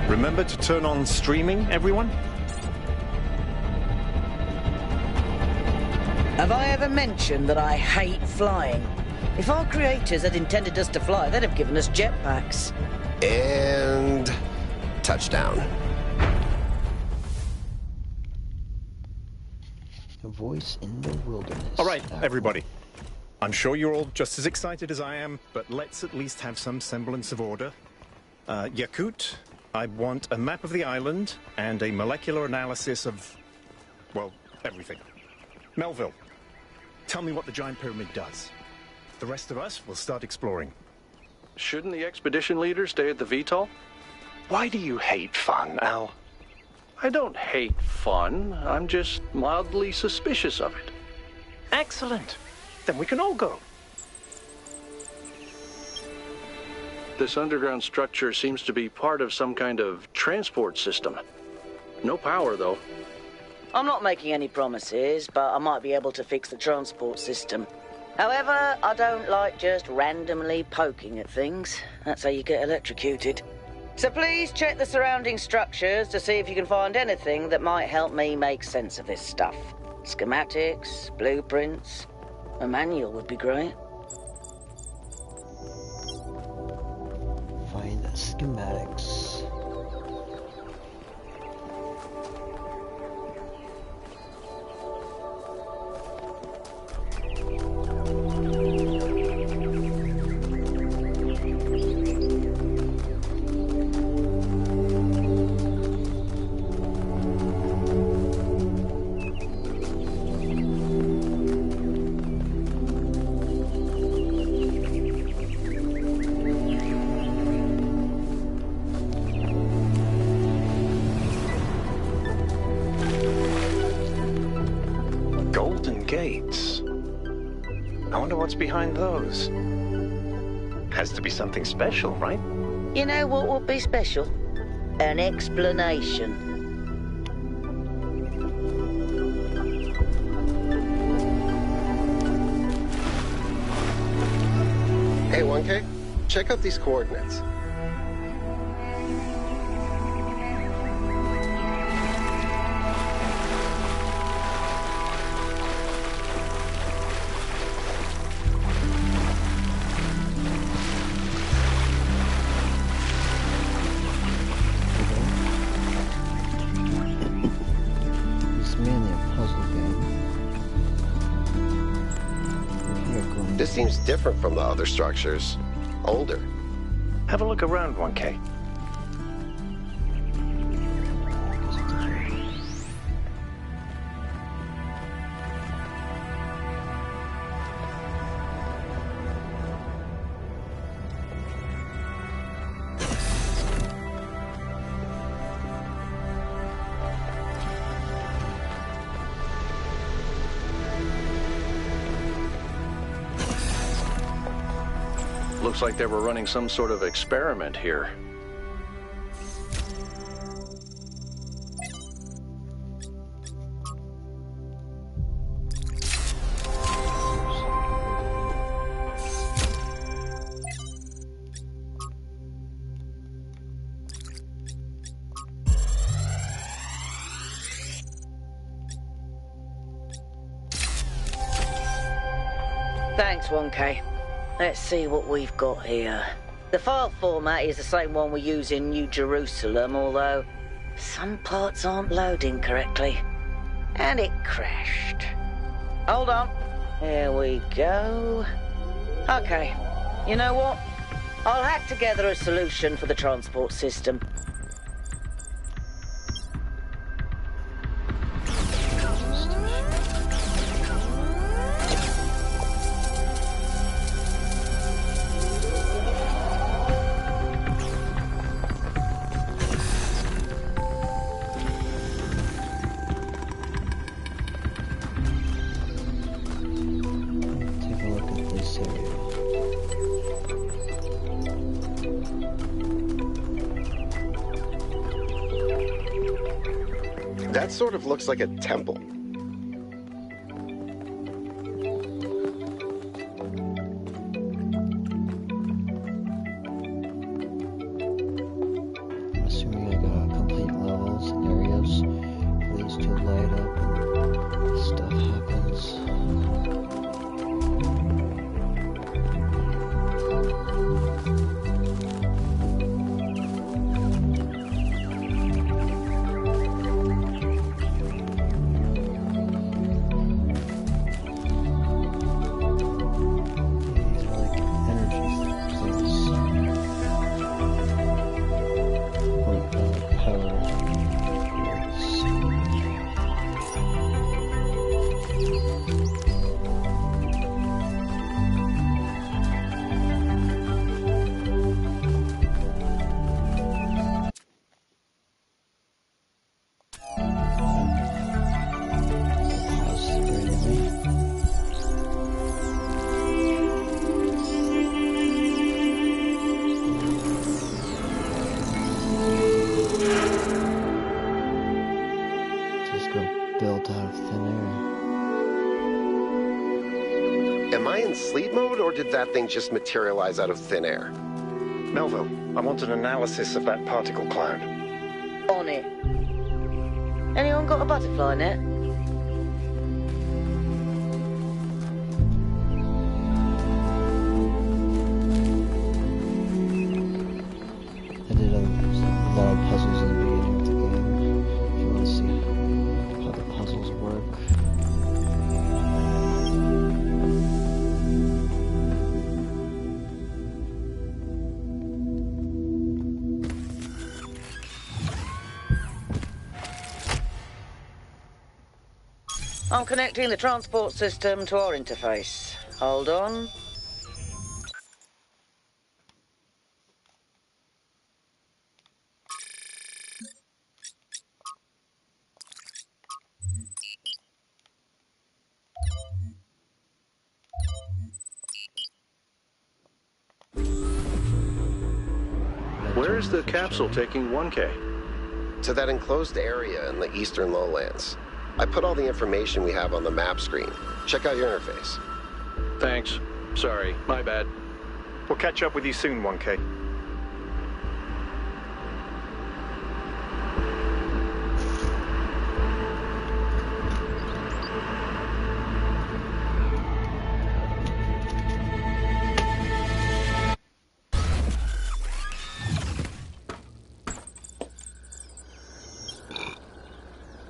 Remember to turn on streaming, everyone? Have I ever mentioned that I hate flying? If our creators had intended us to fly, they'd have given us jetpacks. And... touchdown. A voice in the wilderness. All right, everybody. I'm sure you're all just as excited as I am, but let's at least have some semblance of order. Yakut, I want a map of the island and a molecular analysis of, well, everything. Melville, tell me what the giant pyramid does. The rest of us will start exploring. Shouldn't the expedition leader stay at the VTOL? Why do you hate fun, Al? I don't hate fun. I'm just mildly suspicious of it. Excellent. Then we can all go. This underground structure seems to be part of some kind of transport system. No power, though. I'm not making any promises, but I might be able to fix the transport system. However, I don't like just randomly poking at things. That's how you get electrocuted. So please check the surrounding structures to see if you can find anything that might help me make sense of this stuff. Schematics, blueprints, a manual would be great. Find the schematics. Gates. I wonder what's behind those. Has to be something special, right? You know what would be special? An explanation. Hey, 1K, check out these coordinates. This seems different from the other structures. Older. Have a look around, 1K. Looks like they were running some sort of experiment here. Thanks, 1K. Let's see what we've got here. The file format is the same one we use in New Jerusalem, although some parts aren't loading correctly. And it crashed. Hold on. Here we go. Okay. You know what? I'll hack together a solution for the transport system. That sort of looks like a temple. I'm assuming I got complete levels and areas for these to light up and stuff happens. in sleep mode, or did that thing just materialize out of thin air? Melville, I want an analysis of that particle cloud. On it. Anyone got a butterfly net? I did a lot of puzzles in the beginning of the game. If you want to see how the puzzles work. I'm connecting the transport system to our interface. Hold on. Where is the capsule taking 1K? To that enclosed area in the eastern lowlands. I put all the information we have on the map screen. Check out your interface. Thanks. Sorry, my bad. We'll catch up with you soon, 1K.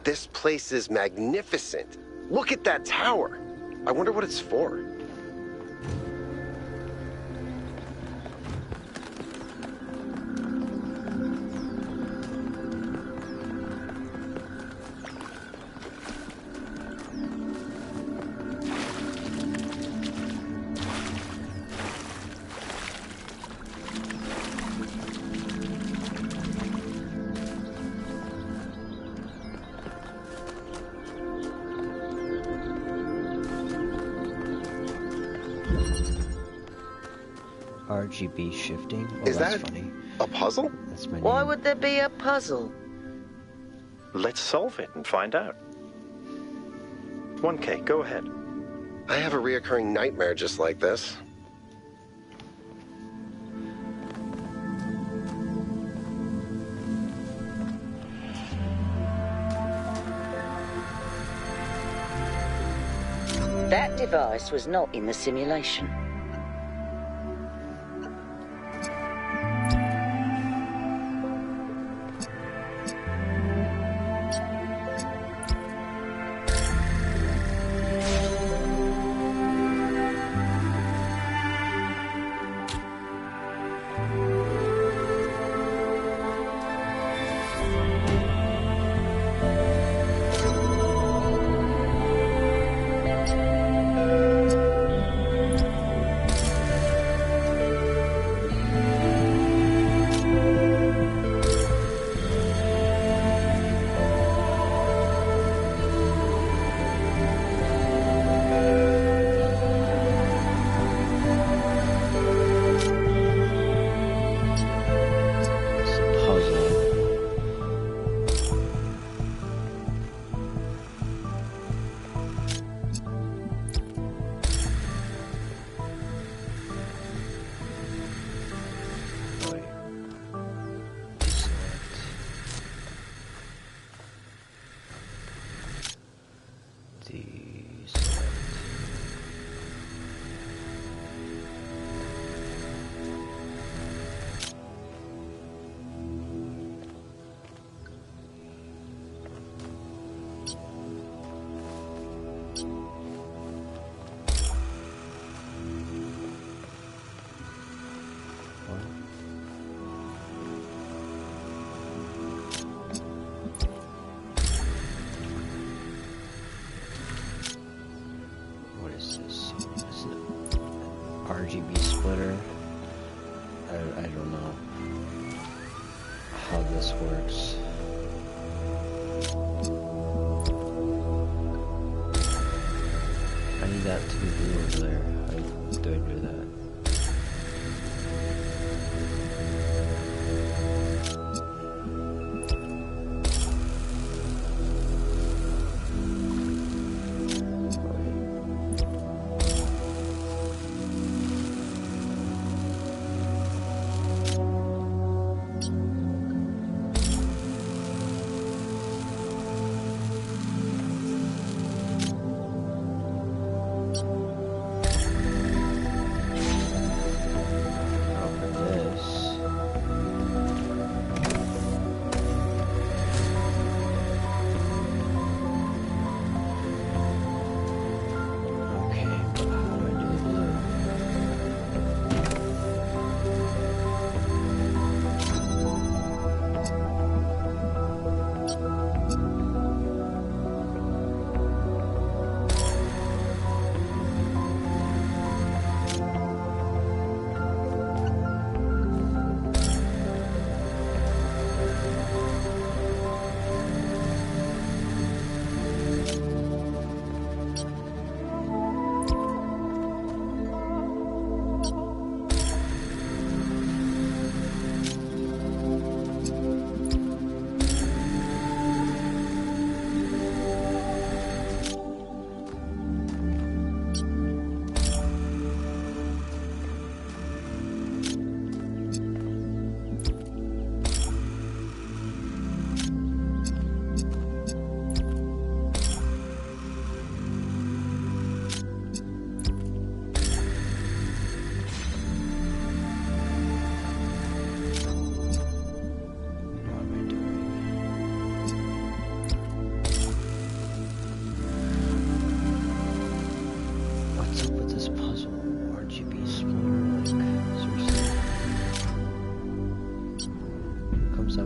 This place is magnificent. Look at that tower. I wonder what it's for. RGB shifting. Oh, Is that's that funny. a puzzle? That's my Why name. would there be a puzzle? Let's solve it and find out. 1K, go ahead. I have a reoccurring nightmare just like this. That device was not in the simulation. RGB splitter. I don't know how this works. I need that to be blue over there. How do I do that?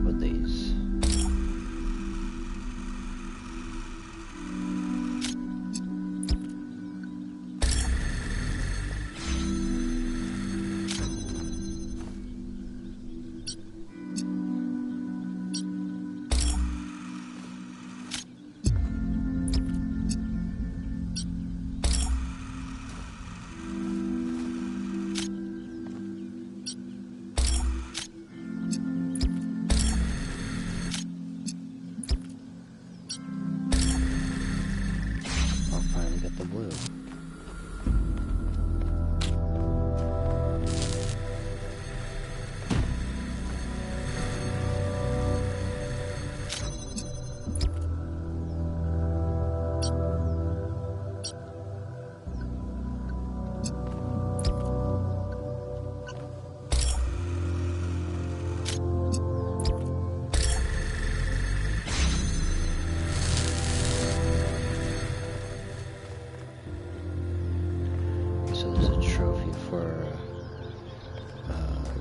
with these.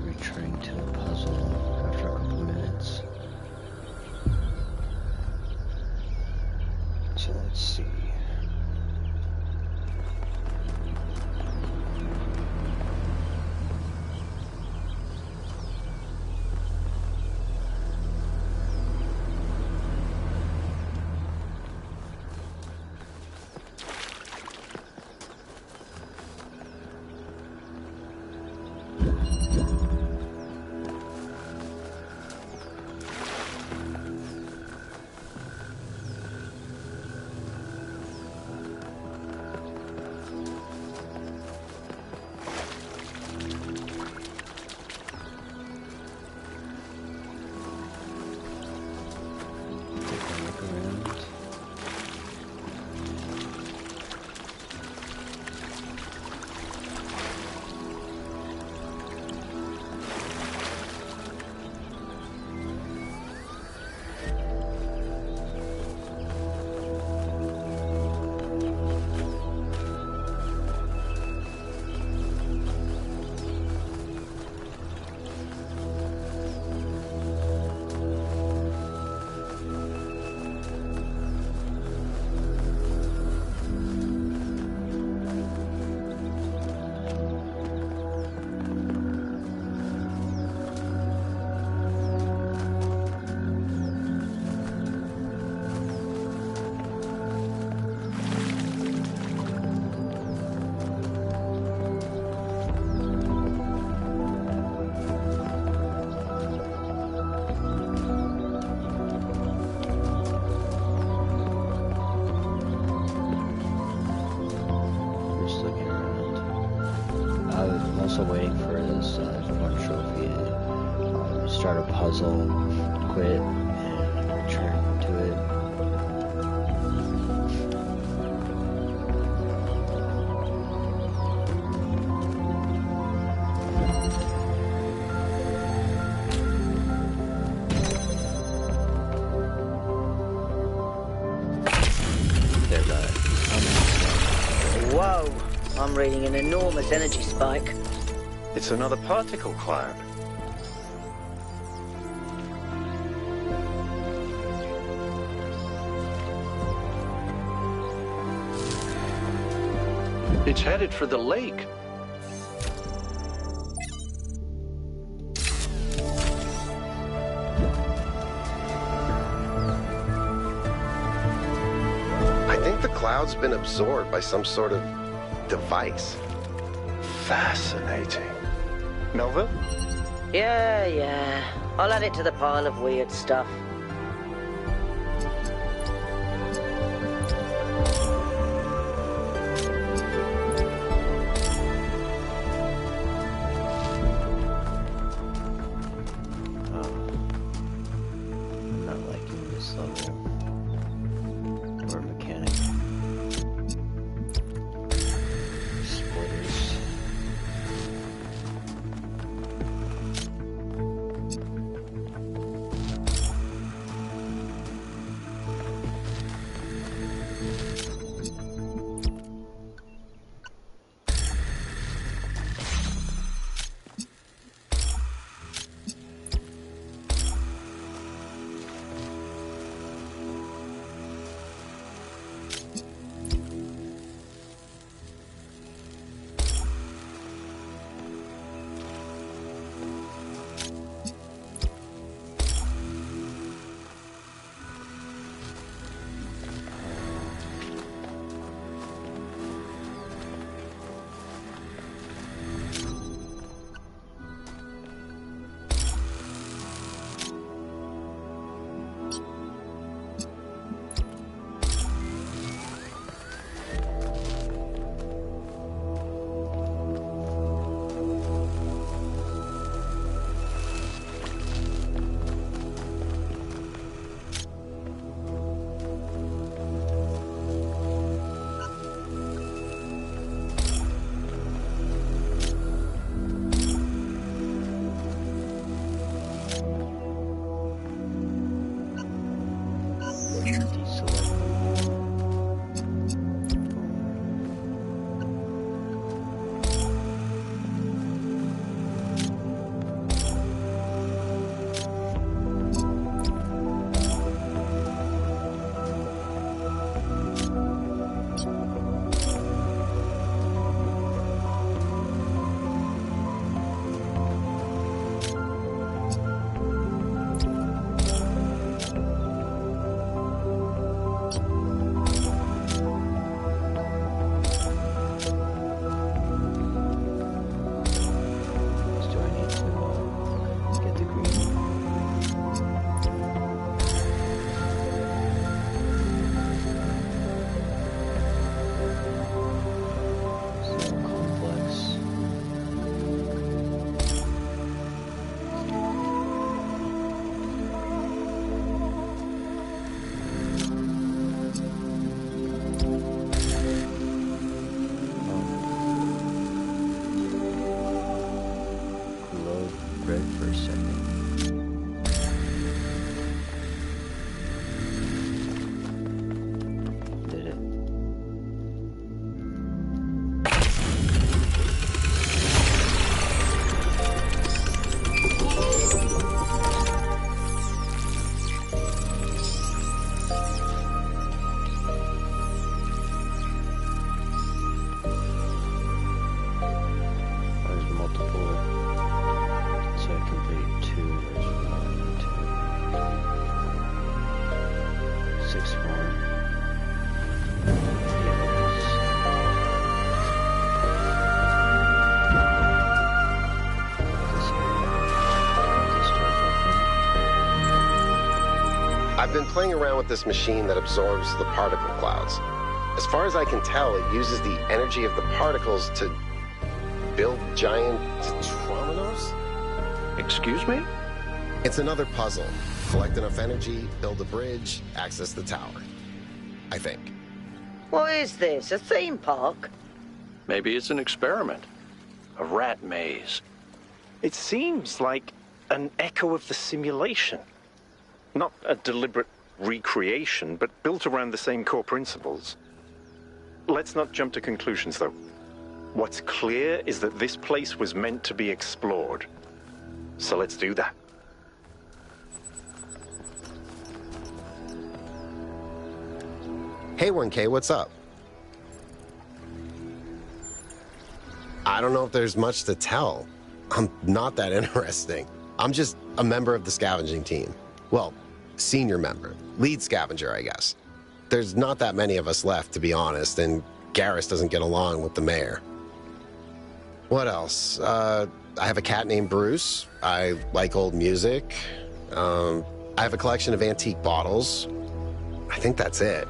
Returning to a puzzle after a couple minutes. So let's see. Also waiting for this one trophy. Start a puzzle, quit, and return to it. Whoa! I'm reading an enormous energy spike. It's another particle cloud. It's headed for the lake. I think the cloud's been absorbed by some sort of device. Fascinating. Nova? Yeah. I'll add it to the pile of weird stuff. I'm not liking this level. Or mechanic. Splitters. bread for a second. Did it? There's multiple. So I complete 2, there's 1, 2, 6 more. I've been playing around with this machine that absorbs the particle clouds. As far as I can tell, it uses the energy of the particles to build giant trominoes? Excuse me? It's another puzzle. Collect enough energy, build a bridge, access the tower. I think. What is this, a theme park? Maybe it's an experiment. A rat maze. It seems like an echo of the simulation. Not a deliberate recreation, but built around the same core principles. Let's not jump to conclusions, though. What's clear is that this place was meant to be explored. So let's do that. Hey 1K, what's up? I don't know if there's much to tell. I'm not that interesting. I'm just a member of the scavenging team. Well, senior member. Lead scavenger, I guess. There's not that many of us left, to be honest, and Garrus doesn't get along with the mayor. What else? I have a cat named Bruce. I like old music. I have a collection of antique bottles. I think that's it.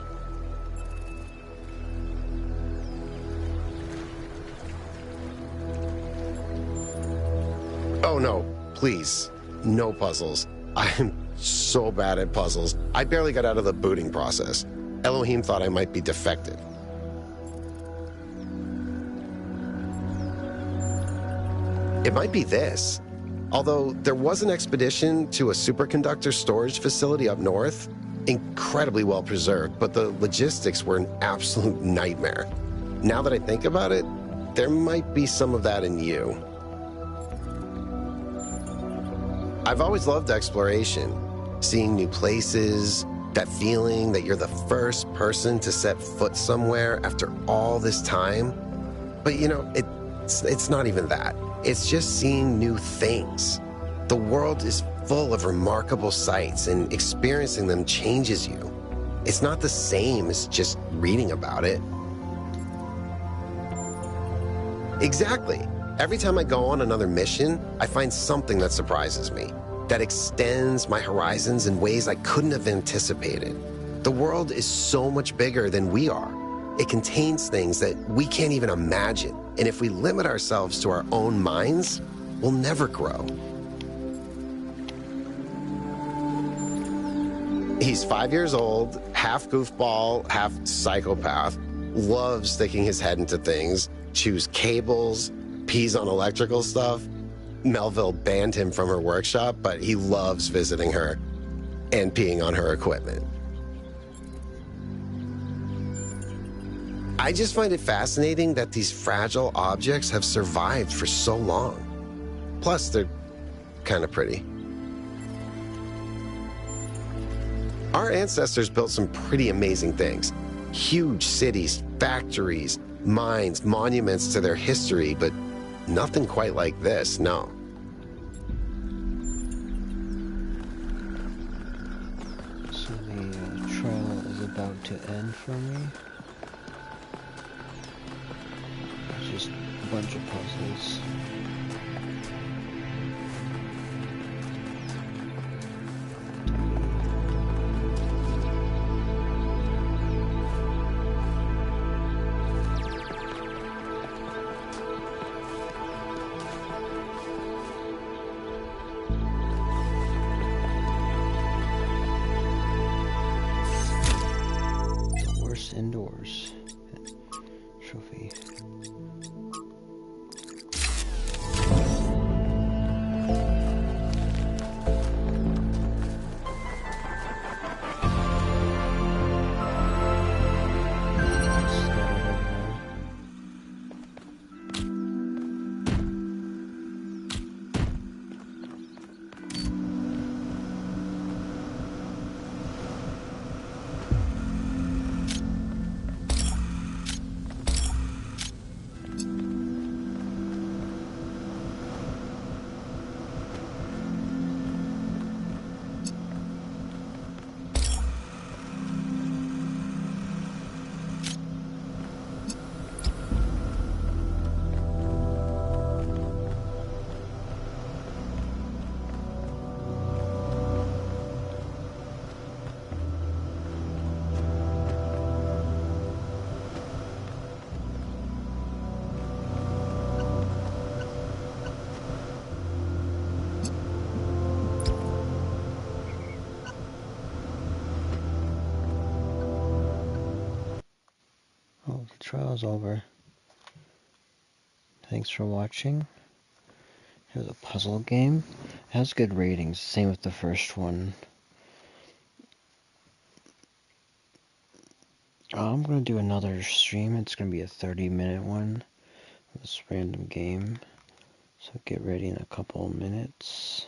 Oh no, please. No puzzles. I'm so bad at puzzles. I barely got out of the booting process. Elohim thought I might be defective. It might be this. Although there was an expedition to a superconductor storage facility up north, incredibly well preserved, but the logistics were an absolute nightmare. Now that I think about it, there might be some of that in you. I've always loved exploration, seeing new places, that feeling that you're the first person to set foot somewhere after all this time. But you know, it's not even that. It's just seeing new things. The world is full of remarkable sights, and experiencing them changes you. It's not the same as just reading about it. Exactly. Every time I go on another mission, I find something that surprises me, that extends my horizons in ways I couldn't have anticipated. The world is so much bigger than we are. It contains things that we can't even imagine. And if we limit ourselves to our own minds, we'll never grow. He's 5 years old, half goofball, half psychopath, loves sticking his head into things, chews cables, pees on electrical stuff. Melville banned him from her workshop, but he loves visiting her and peeing on her equipment. I just find it fascinating that these fragile objects have survived for so long. Plus, they're kind of pretty. Our ancestors built some pretty amazing things. Huge cities, factories, mines, monuments to their history, but nothing quite like this, no. So the trial is about to end for me. It's just a bunch of puzzles. Indoors trophy. So the trial's over. Thanks for watching. It was a puzzle game. It has good ratings. Same with the first one. I'm going to do another stream. It's going to be a 30-minute one. This random game. So get ready in a couple of minutes.